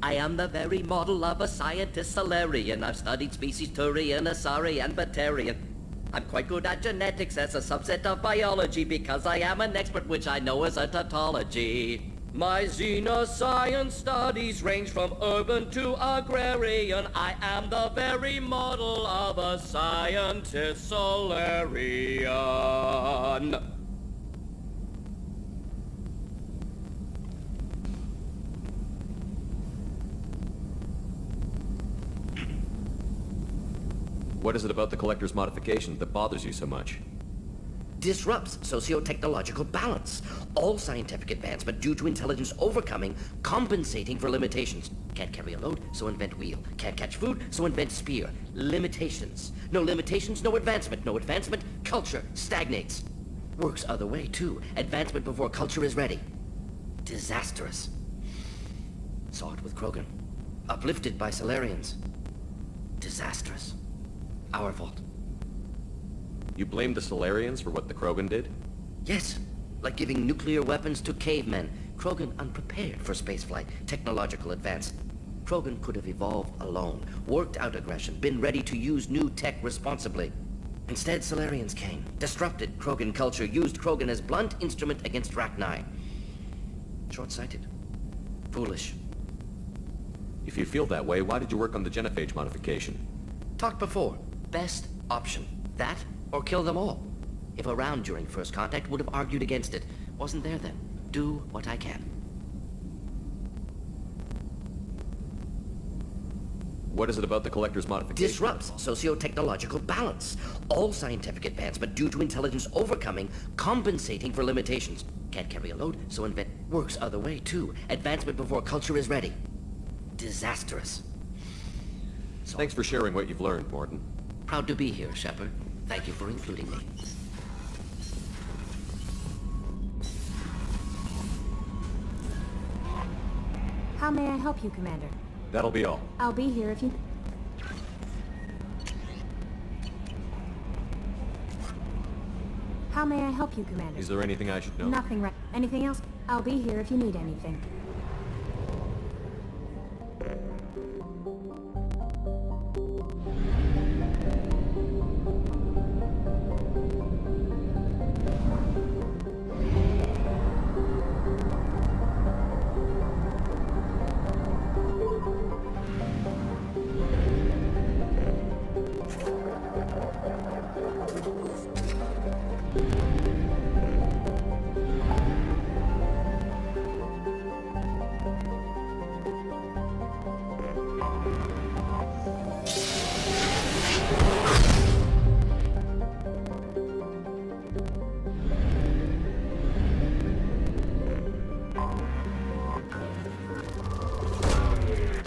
I am the very model of a scientist Solarian. I've studied species Turian, Asari, and Batarian. I'm quite good at genetics as a subset of biology because I am an expert, which I know is a tautology. My xenoscience studies range from urban to agrarian. I am the very model of a scientist Solarian. What is it about the Collector's modification that bothers you so much? Disrupts socio-technological balance. All scientific advancement due to intelligence overcoming, compensating for limitations. Can't carry a load, so invent wheel. Can't catch food, so invent spear. Limitations. No limitations, no advancement. No advancement, culture stagnates. Works other way, too. Advancement before culture is ready. Disastrous. Saw it with Krogan. Uplifted by Solarians. Disastrous. Our fault. You blame the Solarians for what the Krogan did? Yes, like giving nuclear weapons to cavemen. Krogan unprepared for spaceflight, technological advance. Krogan could have evolved alone, worked out aggression, been ready to use new tech responsibly. Instead, Solarians came, disrupted Krogan culture, used Krogan as blunt instrument against Rachni. Short-sighted. Foolish. If you feel that way, why did you work on the genophage modification? Talked before. Best option. That or kill them all. If around during first contact, would have argued against it. Wasn't there then. Do what I can. What is it about the Collector's modification? Disrupts socio-technological balance. All scientific advancement due to intelligence overcoming, compensating for limitations. Can't carry a load, so invent. Works other way, too. Advancement before culture is ready. Disastrous. Thanks for sharing what you've learned, Morton. Proud to be here, Shepard. Thank you for including me. How may I help you, Commander? That'll be all. I'll be here if you... How may I help you, Commander? Is there anything I should know? Nothing right. Anything else? I'll be here if you need anything.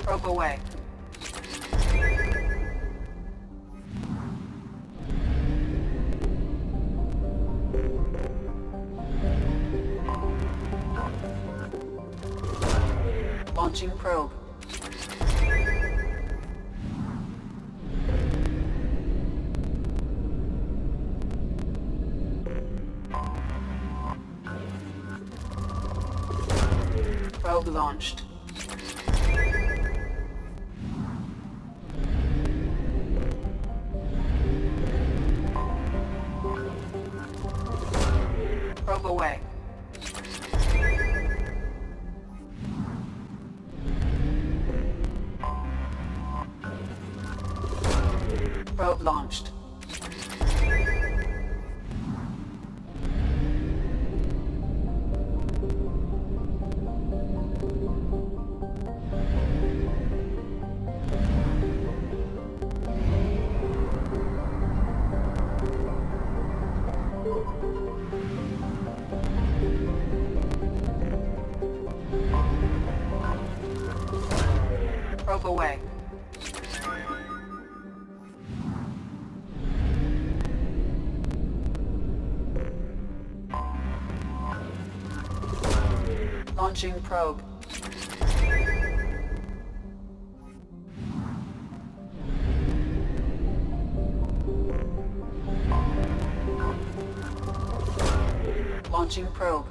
Probe away. Launching probe. Probe launched. Probe away. Probe launched. Probe away. Launching probe. Launching probe.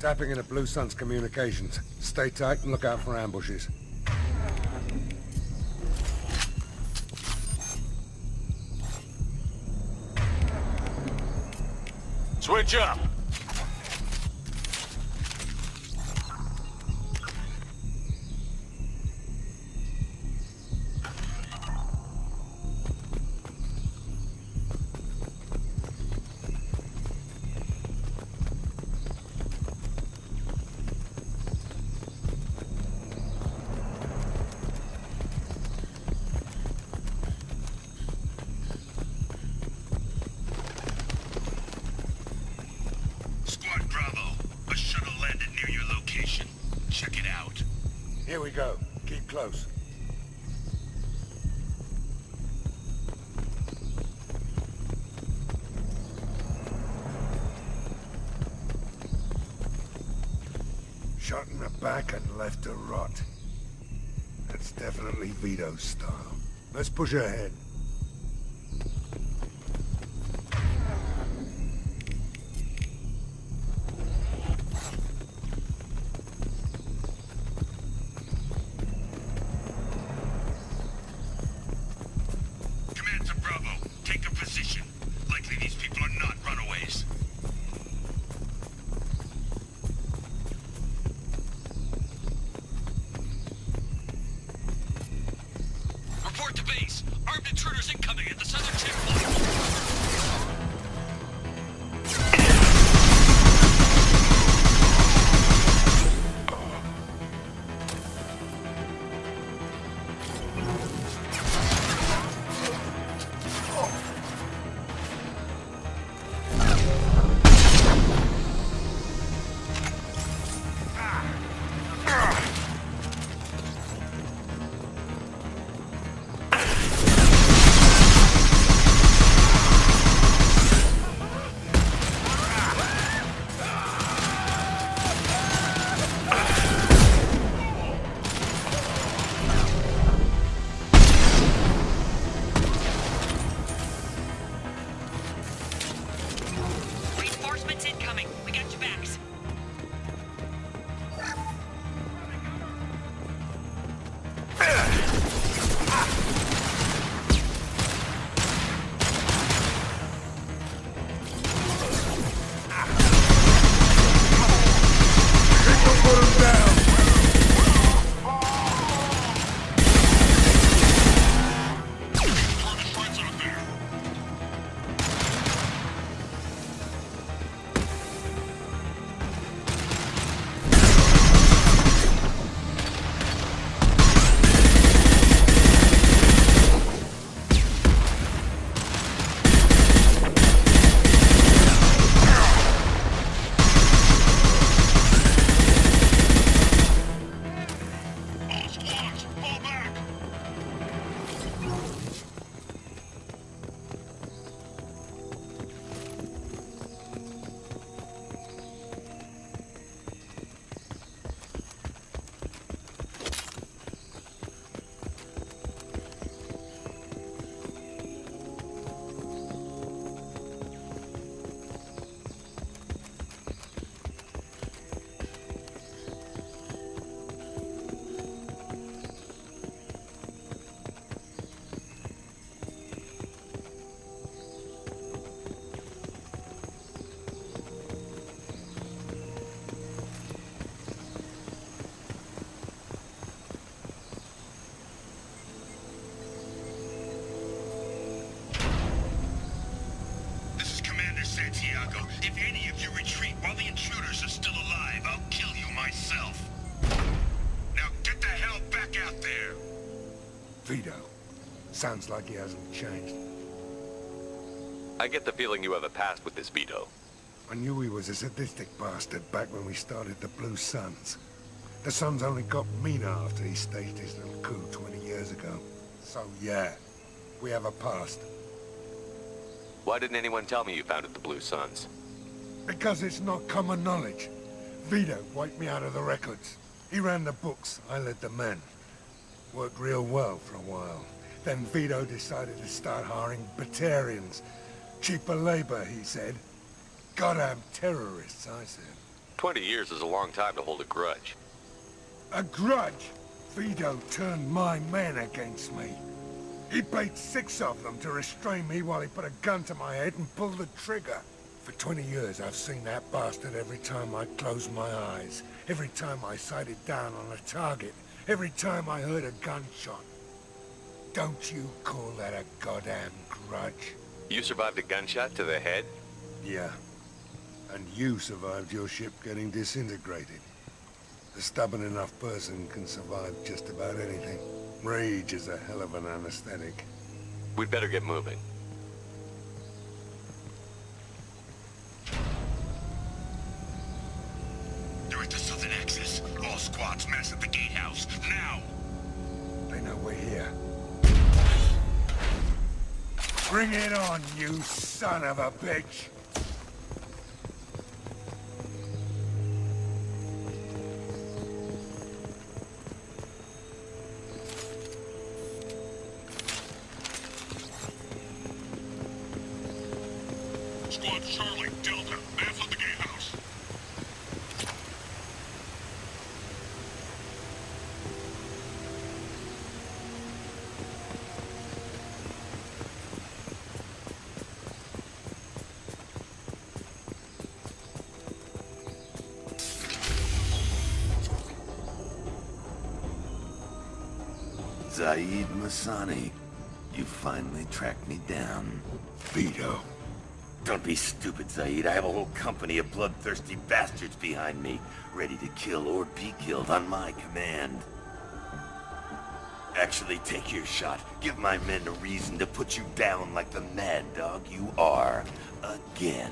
Tapping into Blue Sun's communications. Stay tight and look out for ambushes. Switch up! Here we go. Keep close. Shot in the back and left to rot. That's definitely Vito's style. Let's push ahead. Report to base. Armed intruders incoming at the southern checkpoint. Reinforcements incoming. We got your backs. Santiago, if any of you retreat while the intruders are still alive, I'll kill you myself. Now get the hell back out there! Vito. Sounds like he hasn't changed. I get the feeling you have a past with this Vito. I knew he was a sadistic bastard back when we started the Blue Suns. The Suns only got meaner after he staged his little coup 20 years ago. So yeah, we have a past. Why didn't anyone tell me you founded the Blue Suns? Because it's not common knowledge. Vito wiped me out of the records. He ran the books, I led the men. Worked real well for a while. Then Vito decided to start hiring Batarians. Cheaper labor, he said. Goddamn terrorists, I said. 20 years is a long time to hold a grudge. A grudge? Vito turned my men against me. He paid 6 of them to restrain me while he put a gun to my head and pulled the trigger. For 20 years, I've seen that bastard every time I closed my eyes. Every time I sighted down on a target. Every time I heard a gunshot. Don't you call that a goddamn grudge? You survived a gunshot to the head? Yeah. And you survived your ship getting disintegrated. A stubborn enough person can survive just about anything. Rage is a hell of an anesthetic. We'd better get moving. They're at the southern axis. All squads mass at the gatehouse, now! They know we're here. Bring it on, you son of a bitch! Squad Charlie, Delta, mass at the gatehouse. Zaid Masani. You finally tracked me down. Vito. Don't be stupid, Zaid. I have a whole company of bloodthirsty bastards behind me, ready to kill or be killed on my command. Actually, take your shot. Give my men a reason to put you down like the mad dog you are. Again.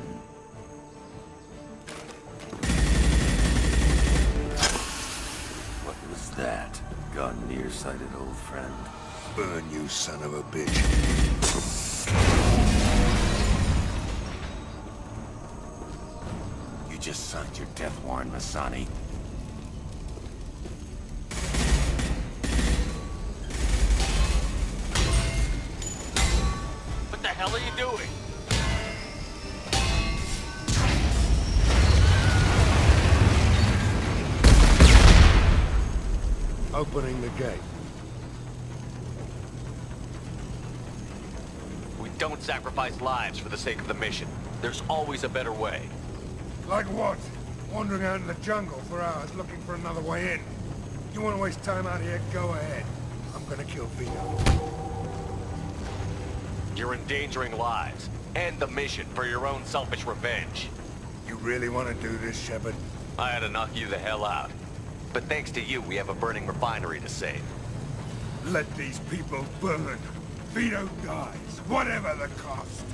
What was that? Gone nearsighted, old friend. Burn, you son of a bitch. You just signed your death warrant, Masani. What the hell are you doing? Opening the gate. We don't sacrifice lives for the sake of the mission. There's always a better way. Like what? Wandering out in the jungle for hours looking for another way in. You want to waste time out here? Go ahead. I'm gonna kill Vito. You're endangering lives and the mission for your own selfish revenge. You really want to do this, Shepard? I had to knock you the hell out. But thanks to you, we have a burning refinery to save. Let these people burn. Vito dies, whatever the cost.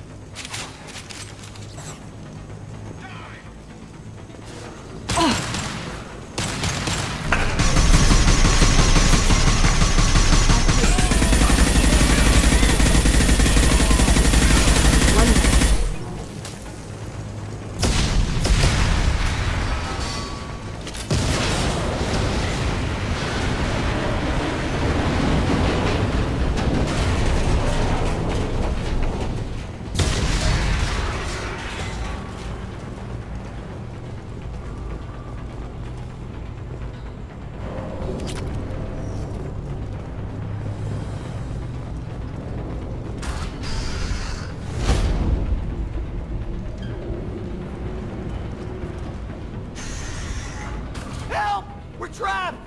Help! We're trapped!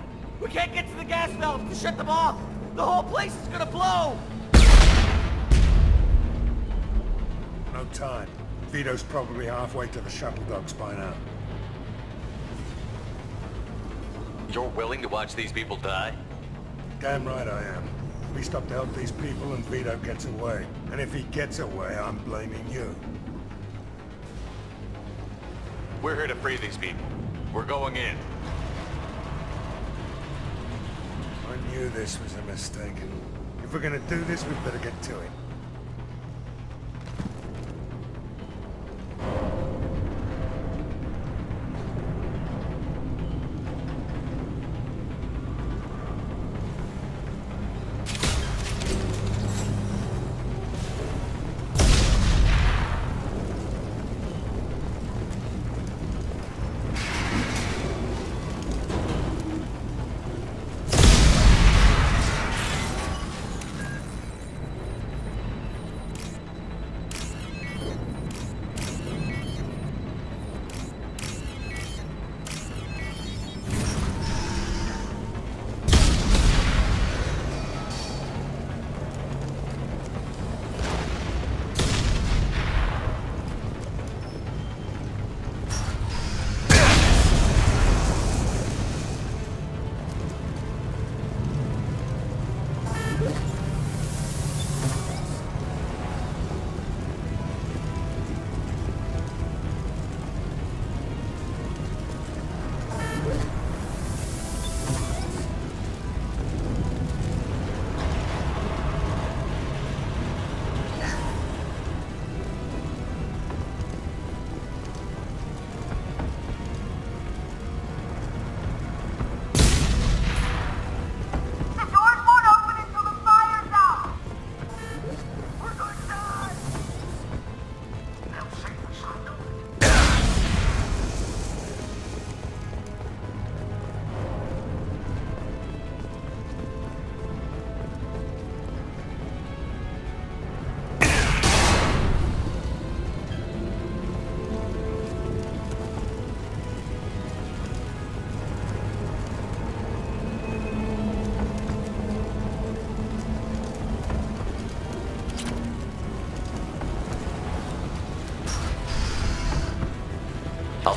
We can't get to the gas valves to shut them off! The whole place is gonna blow! No time. Vito's probably halfway to the shuttle docks by now. You're willing to watch these people die? Damn right I am. We stop to help these people and Vito gets away. And if he gets away, I'm blaming you. We're here to free these people. We're going in. I knew this was a mistake. If we're gonna do this, we'd better get to it.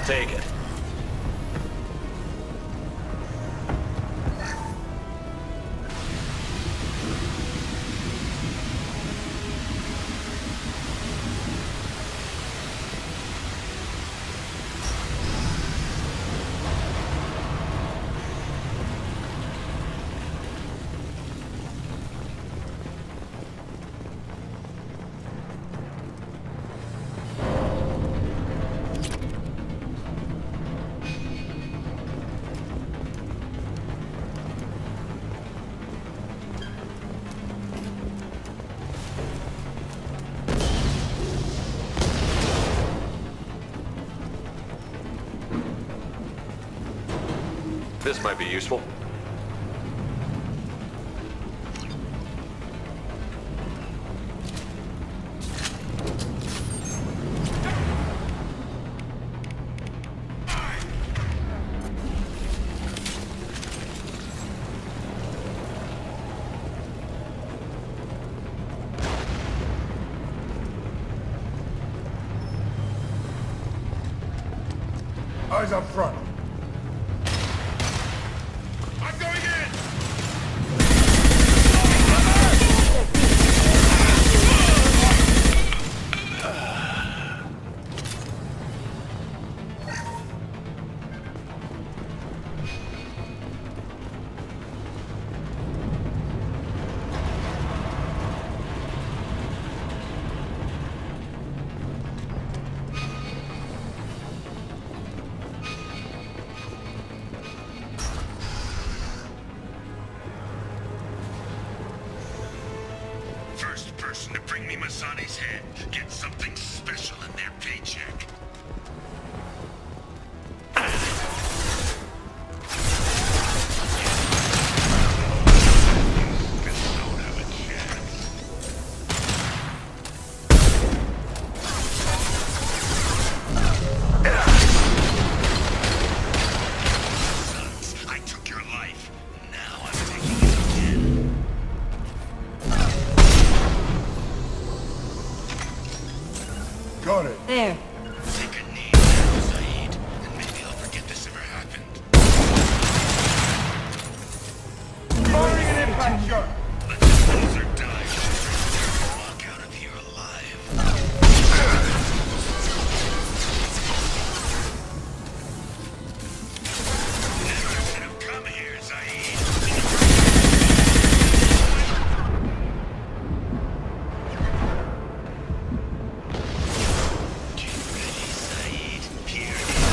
take it. This might be useful. Eyes up front. First person to bring me Masani's head gets something special in their paycheck. I took your life. Now I'm taking it again. Got it. There. Take a knee now, Saeed, and maybe I'll forget this ever happened. Firing an impact shot. Let the loser die. Walk out of here alive. Never should have come here, Saeed. Get ready, Saeed. Here it is.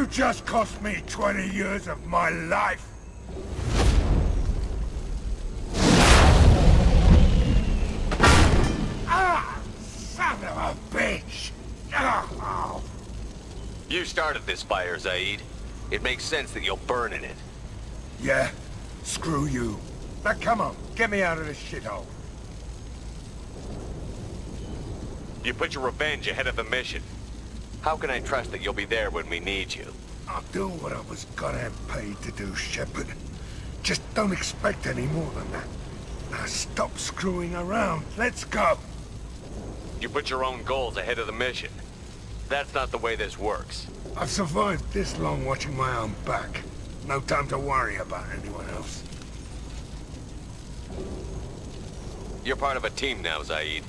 You just cost me 20 years of my life. Ah! Son of a bitch! Oh. You started this fire, Zaid. It makes sense that you'll burn in it. Yeah? Screw you. Now come on, get me out of this shithole. You put your revenge ahead of the mission. How can I trust that you'll be there when we need you? I'll do what I was goddamn paid to do, Shepard. Just don't expect any more than that. Now stop screwing around. Let's go. You put your own goals ahead of the mission. That's not the way this works. I've survived this long watching my own back. No time to worry about anyone else. You're part of a team now, Zaid.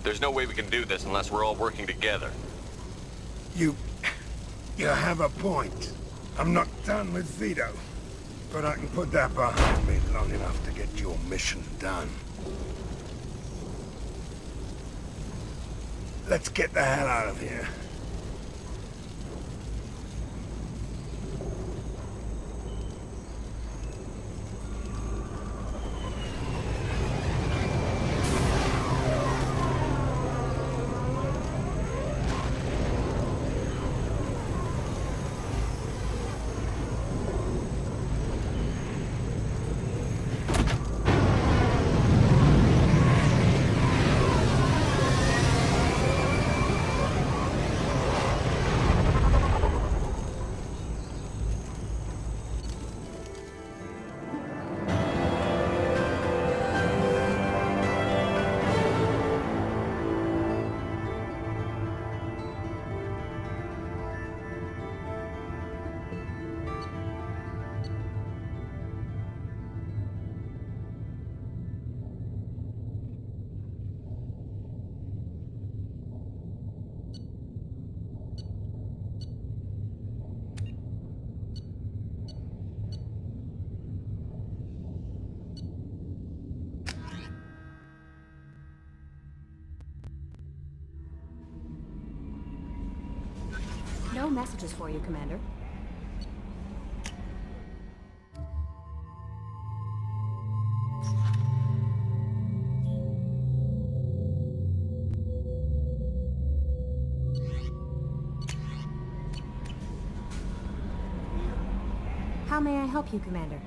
There's no way we can do this unless we're all working together. You have a point. I'm not done with Vito. But I can put that behind me long enough to get your mission done. Let's get the hell out of here. No messages for you, Commander. How may I help you, Commander?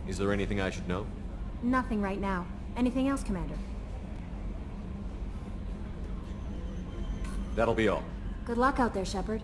Is there anything I should know? Nothing right now. Anything else, Commander? That'll be all. Good luck out there, Shepard.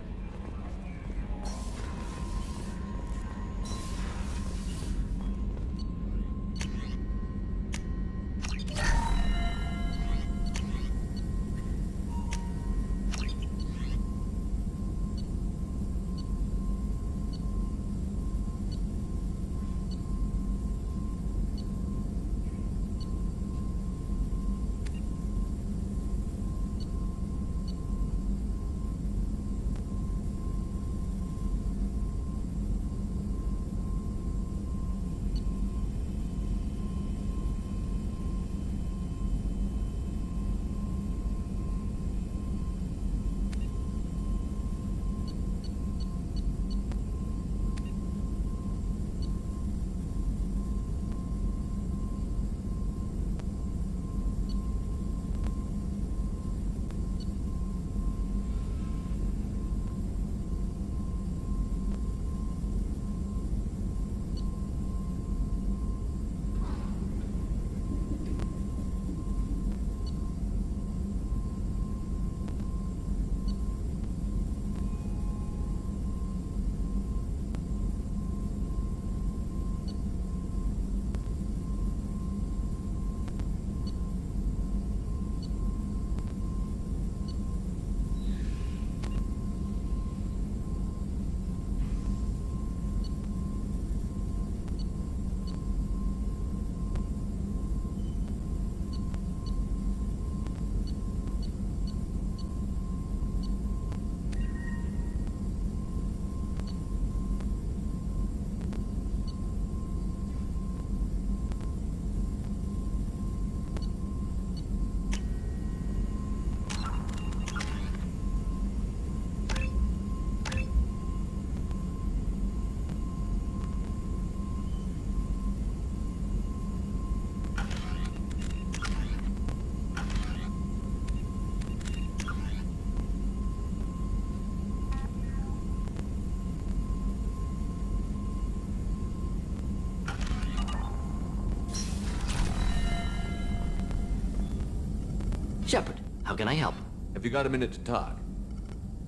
How can I help? Have you got a minute to talk?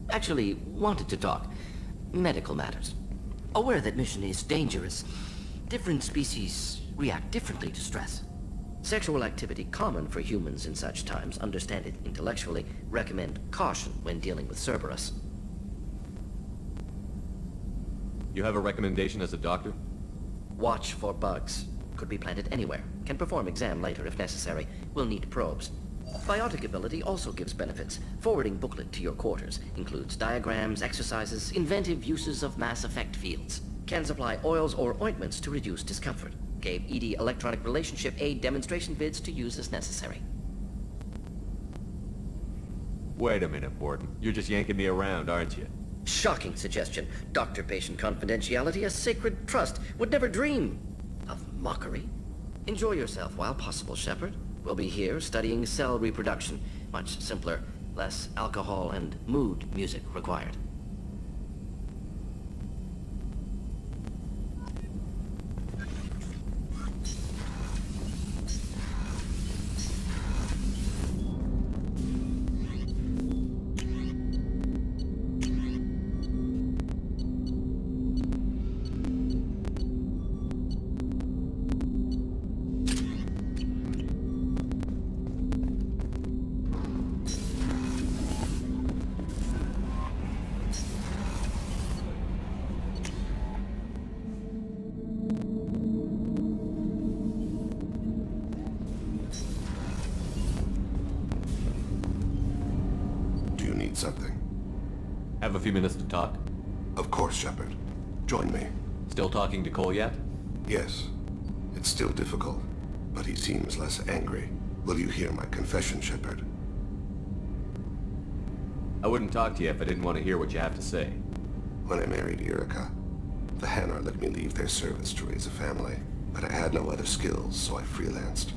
Actually, wanted to talk. Medical matters. Aware that mission is dangerous. Different species react differently to stress. Sexual activity common for humans in such times. Understand it intellectually. Recommend caution when dealing with Cerberus. You have a recommendation as a doctor? Watch for bugs. Could be planted anywhere. Can perform exam later if necessary. Will need probes. Biotic ability also gives benefits. Forwarding booklet to your quarters. Includes diagrams, exercises, inventive uses of mass effect fields. Can supply oils or ointments to reduce discomfort. Gave ED electronic relationship aid demonstration vids to use as necessary. Wait a minute, Borden. You're just yanking me around, aren't you? Shocking suggestion. Doctor-patient confidentiality, a sacred trust. Would never dream of mockery. Enjoy yourself while possible, Shepard. We'll be here studying cell reproduction. Much simpler, less alcohol and mood music required. Something. Have a few minutes to talk? Of course, Shepard. Join me. Still talking to Cole yet? Yes. It's still difficult, but he seems less angry. Will you hear my confession, Shepard? I wouldn't talk to you if I didn't want to hear what you have to say. When I married Erica, the Hanar let me leave their service to raise a family, but I had no other skills, so I freelanced.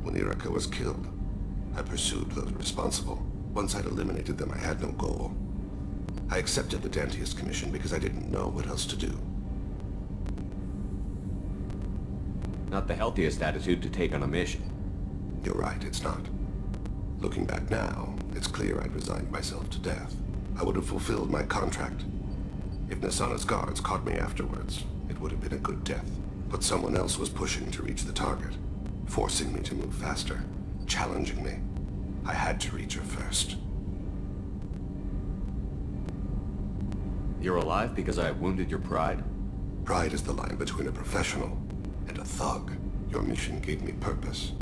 When Erica was killed, I pursued those responsible. Once I'd eliminated them, I had no goal. I accepted the Dantius commission because I didn't know what else to do. Not the healthiest attitude to take on a mission. You're right, it's not. Looking back now, it's clear I'd resigned myself to death. I would have fulfilled my contract. If Nasana's guards caught me afterwards, it would have been a good death. But someone else was pushing to reach the target, forcing me to move faster, challenging me. I had to reach her first. You're alive because I wounded your pride? Pride is the line between a professional and a thug. Your mission gave me purpose,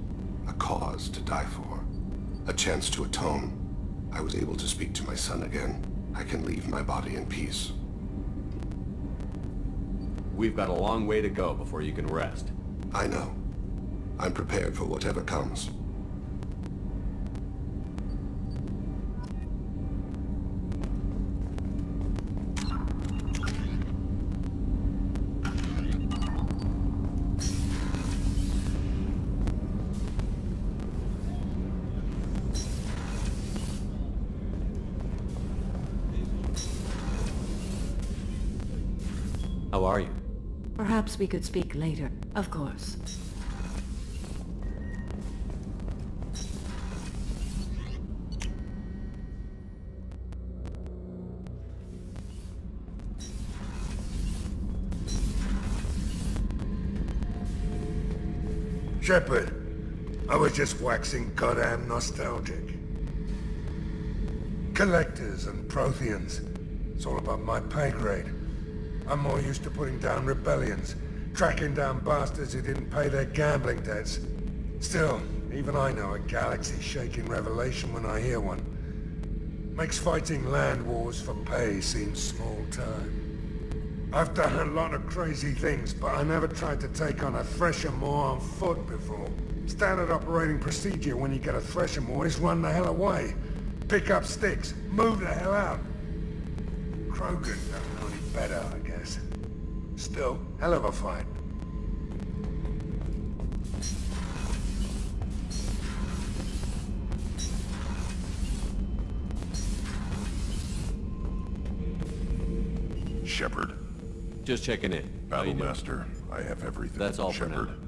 a cause to die for, a chance to atone. I was able to speak to my son again. I can leave my body in peace. We've got a long way to go before you can rest. I know. I'm prepared for whatever comes. How are you? Perhaps we could speak later. Of course. Shepard, I was just waxing goddamn nostalgic. Collectors and Protheans. It's all above my pay grade. I'm more used to putting down rebellions, tracking down bastards who didn't pay their gambling debts. Still, even I know a galaxy-shaking revelation when I hear one. Makes fighting land wars for pay seem small time. I've done a lot of crazy things, but I never tried to take on a Thresher Maw on foot before. Standard operating procedure when you get a Thresher Maw is run the hell away. Pick up sticks, move the hell out. Krogan don't know any better, I guess. Still, hell of a fight. Shepard. Just checking in. Battlemaster, I have everything. That's all Shepard. for now.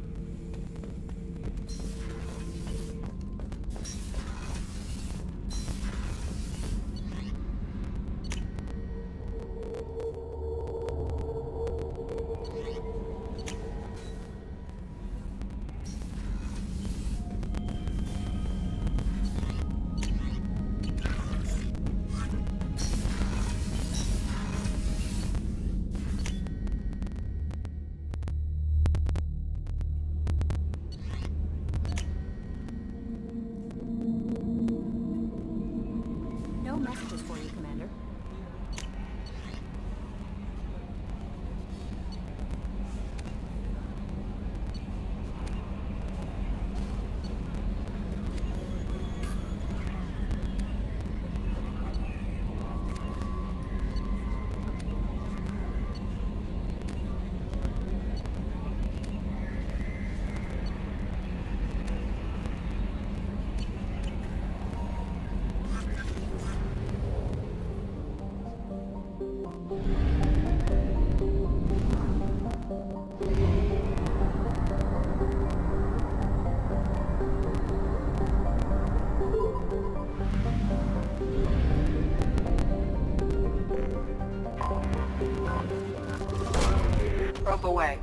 Probe away.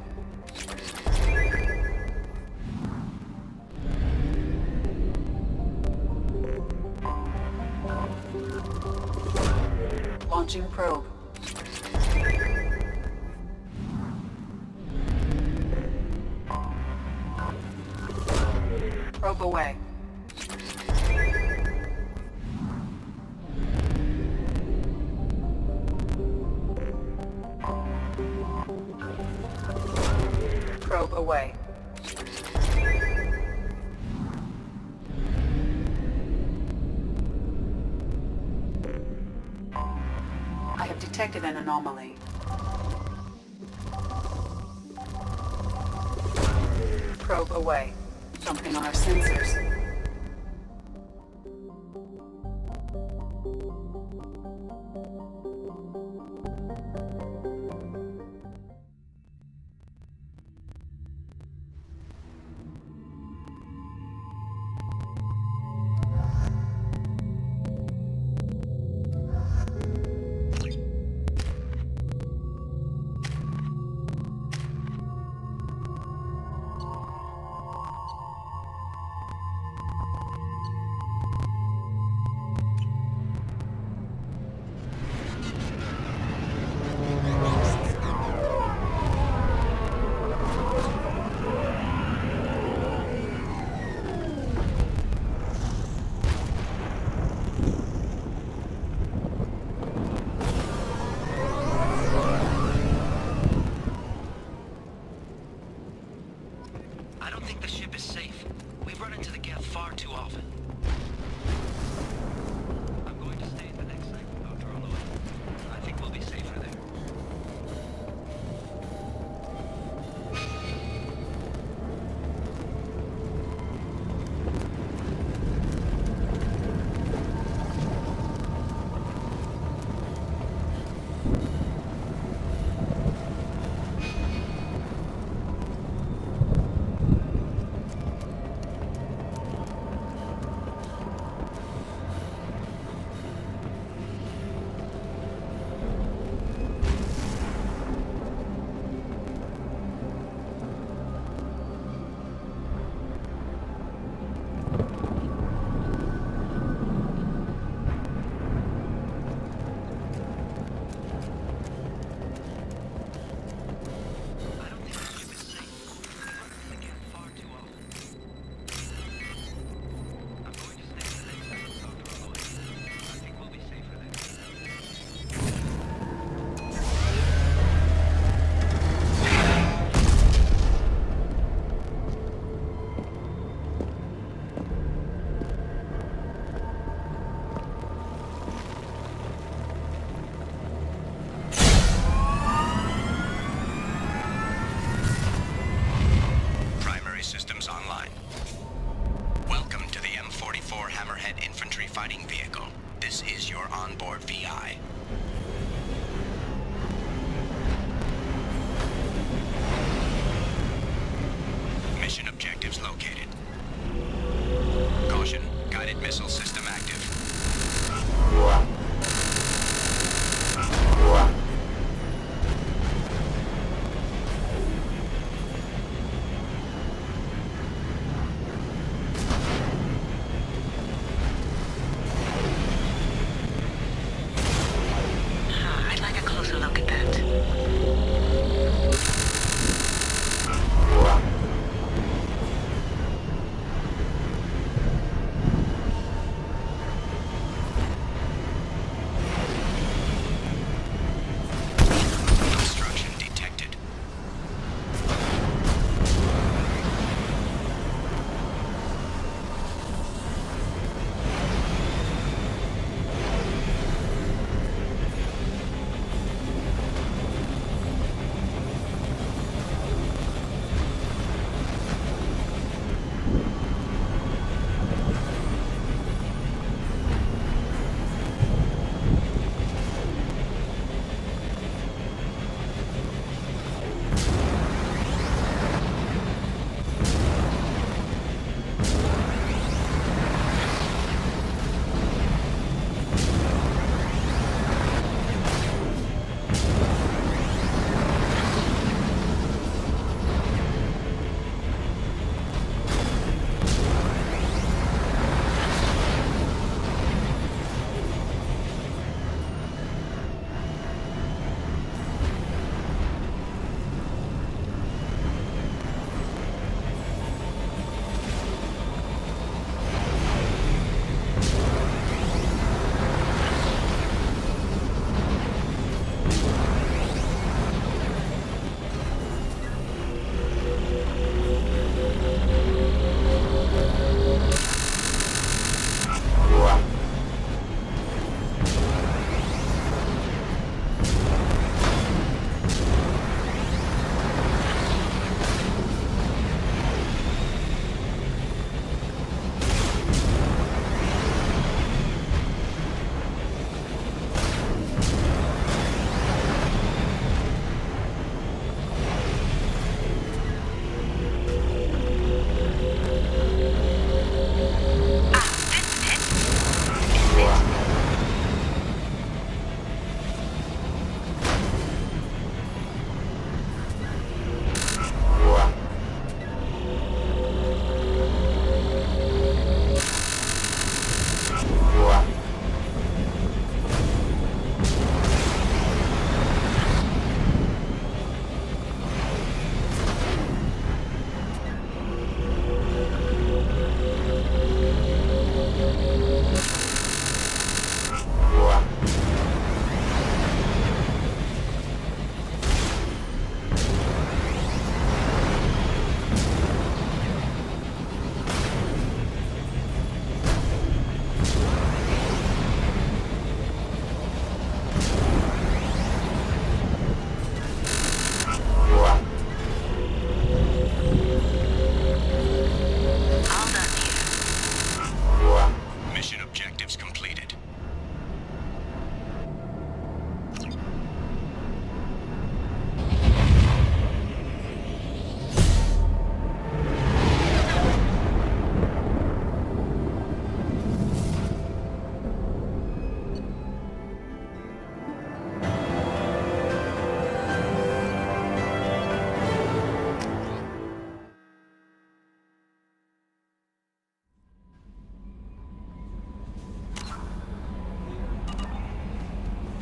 Launching probe. Probe away. Probe away. I have detected an anomaly. Probe away. Something on our sensors.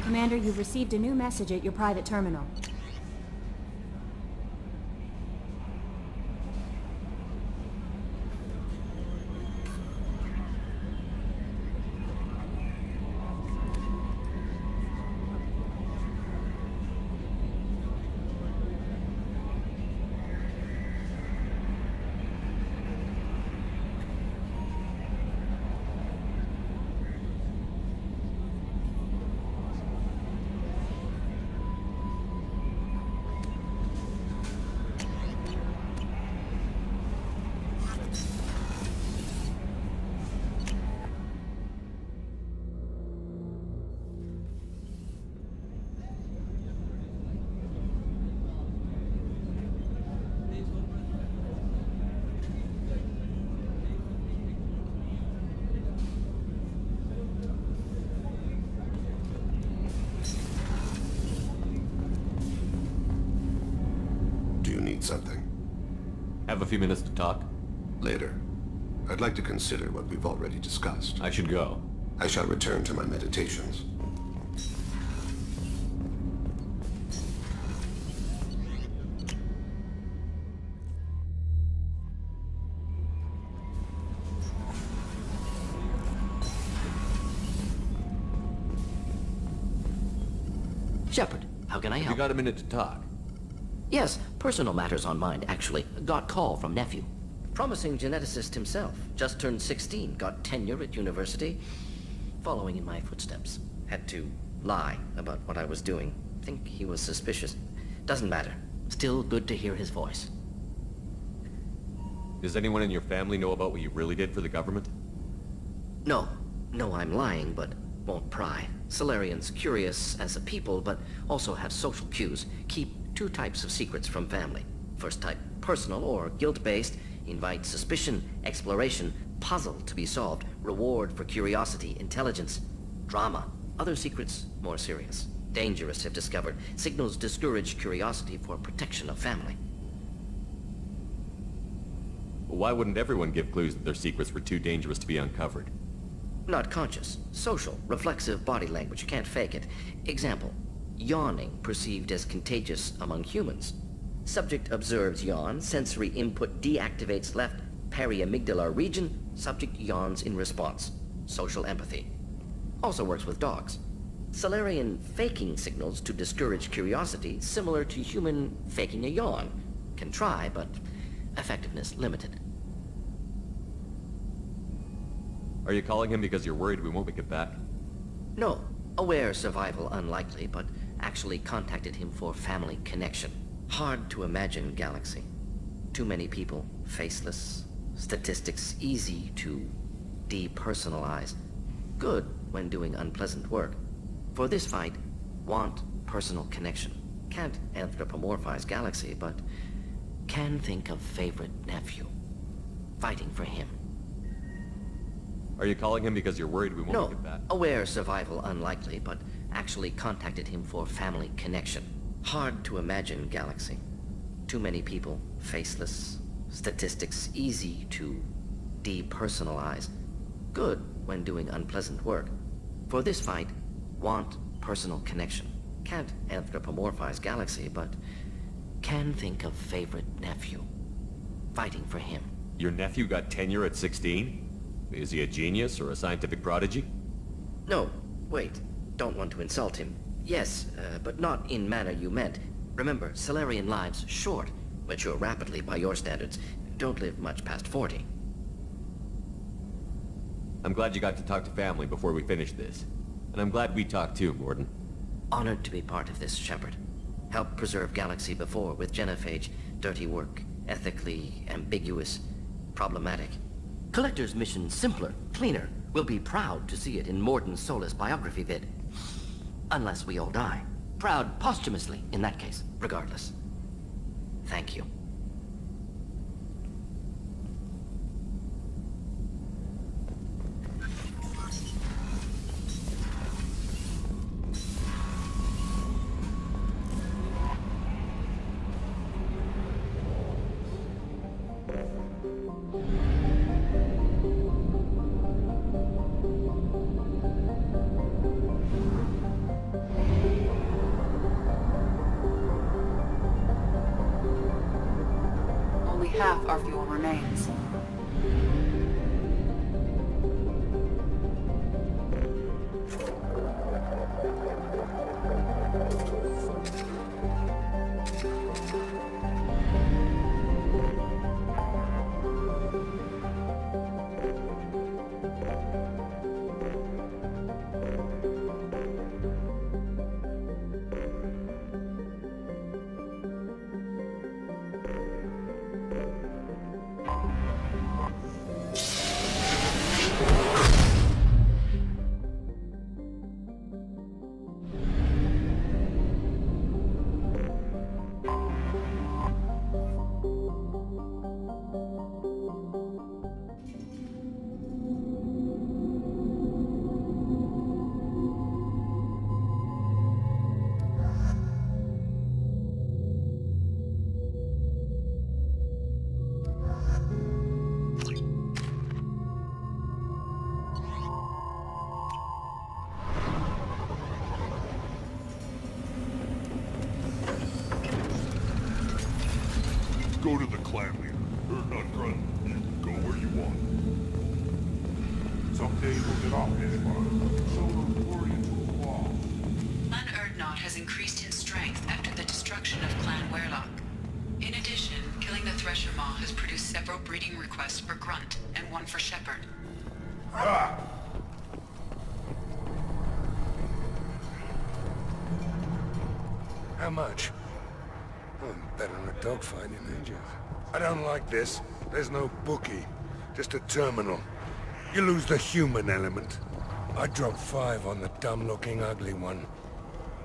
Commander, you've received a new message at your private terminal. Something. Have a few minutes to talk? Later. I'd like to consider what we've already discussed. I should go. I shall return to my meditations. Shepard, how can I help? You got a minute to talk? Yes, personal matters on mind, actually. Got call from nephew. Promising geneticist himself. Just turned 16, got tenure at university. Following in my footsteps. Had to lie about what I was doing. Think he was suspicious. Doesn't matter. Still good to hear his voice. Does anyone in your family know about what you really did for the government? No. No, I'm lying, but won't pry. Solarians curious as a people, but also have social cues. Keep two types of secrets from family. First type, personal or guilt-based, invite suspicion, exploration, puzzle to be solved, reward for curiosity, intelligence, drama. Other secrets, more serious. Dangerous if discovered. Signals discourage curiosity for protection of family. Why wouldn't everyone give clues that their secrets were too dangerous to be uncovered? Not conscious. Social, reflexive body language. Can't fake it. Example. Yawning perceived as contagious among humans. Subject observes yawn, sensory input deactivates left periamygdalar region, subject yawns in response. Social empathy. Also works with dogs. Solarian faking signals to discourage curiosity, similar to human faking a yawn. Can try, but effectiveness limited. Are you calling him because you're worried we won't make it back? No. Aware survival unlikely, but actually contacted him for family connection. Hard to imagine galaxy. Too many people, faceless. Statistics easy to depersonalize. Good when doing unpleasant work. For this fight, want personal connection. Can't anthropomorphize galaxy, but can think of favorite nephew. Fighting for him. Are you calling him because you're worried we won't make it back? No. Aware survival unlikely, but actually contacted him for family connection. Hard to imagine galaxy. Too many people, faceless. Statistics easy to depersonalize. Good when doing unpleasant work. For this fight, want personal connection. Can't anthropomorphize galaxy, but can think of favorite nephew. Fighting for him. Your nephew got tenure at 16? Is he a genius or a scientific prodigy? No, wait. Don't want to insult him. Yes, but not in manner you meant. Remember, Solarian lives short. Mature rapidly by your standards. Don't live much past 40. I'm glad you got to talk to family before we finish this. And I'm glad we talked too, Gordon. Honored to be part of this, Shepard. Helped preserve Galaxy before with genophage. Dirty work. Ethically ambiguous. Problematic. Collector's mission simpler, cleaner. We'll be proud to see it in Morden Solis biography vid. Unless we all die. Proud posthumously, in that case, regardless. Thank you. has increased in strength after the destruction of Clan Werlock. In addition, killing the Thresher Maw has produced several breeding requests for Grunt and one for Shepherd. Ah! How much? Well, better than a dogfight in ages. I don't like this. There's no bookie. Just a terminal. You lose the human element. I drop 5 on the dumb-looking ugly one.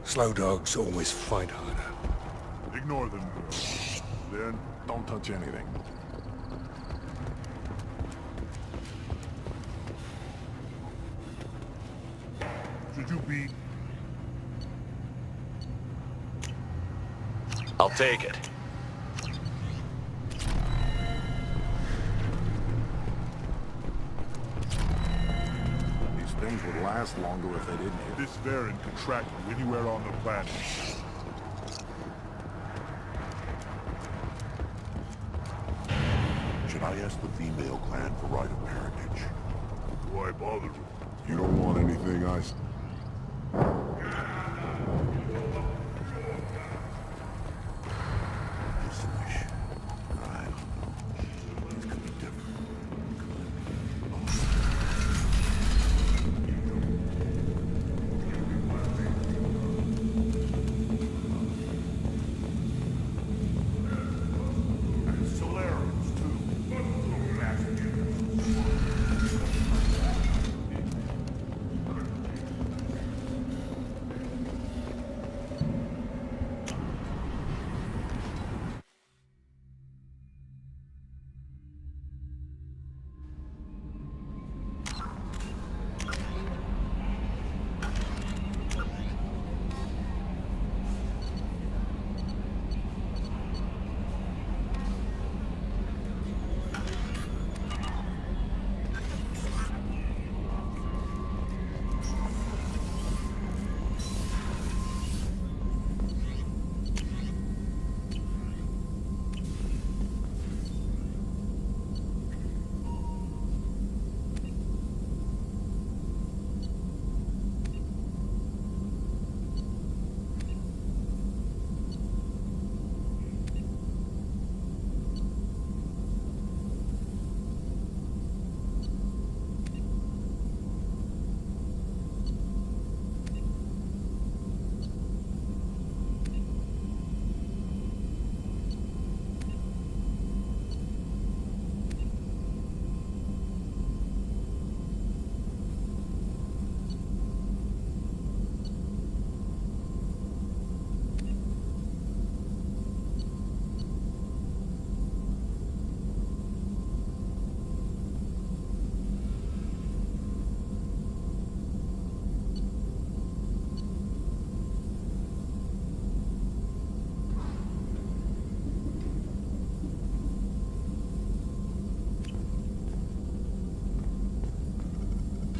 Slow dogs always fight harder. Ignore them. Then don't touch anything. Should you be... I'll take it. These things would last longer if they didn't hit. This variant can track you anywhere on the planet. Should I ask the female clan for right of parentage? Why bother? You don't want anything I...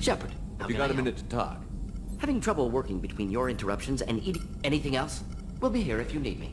Shepard, how You can got I a minute help? to talk. Having trouble working between your interruptions and eating anything else? We'll be here if you need me.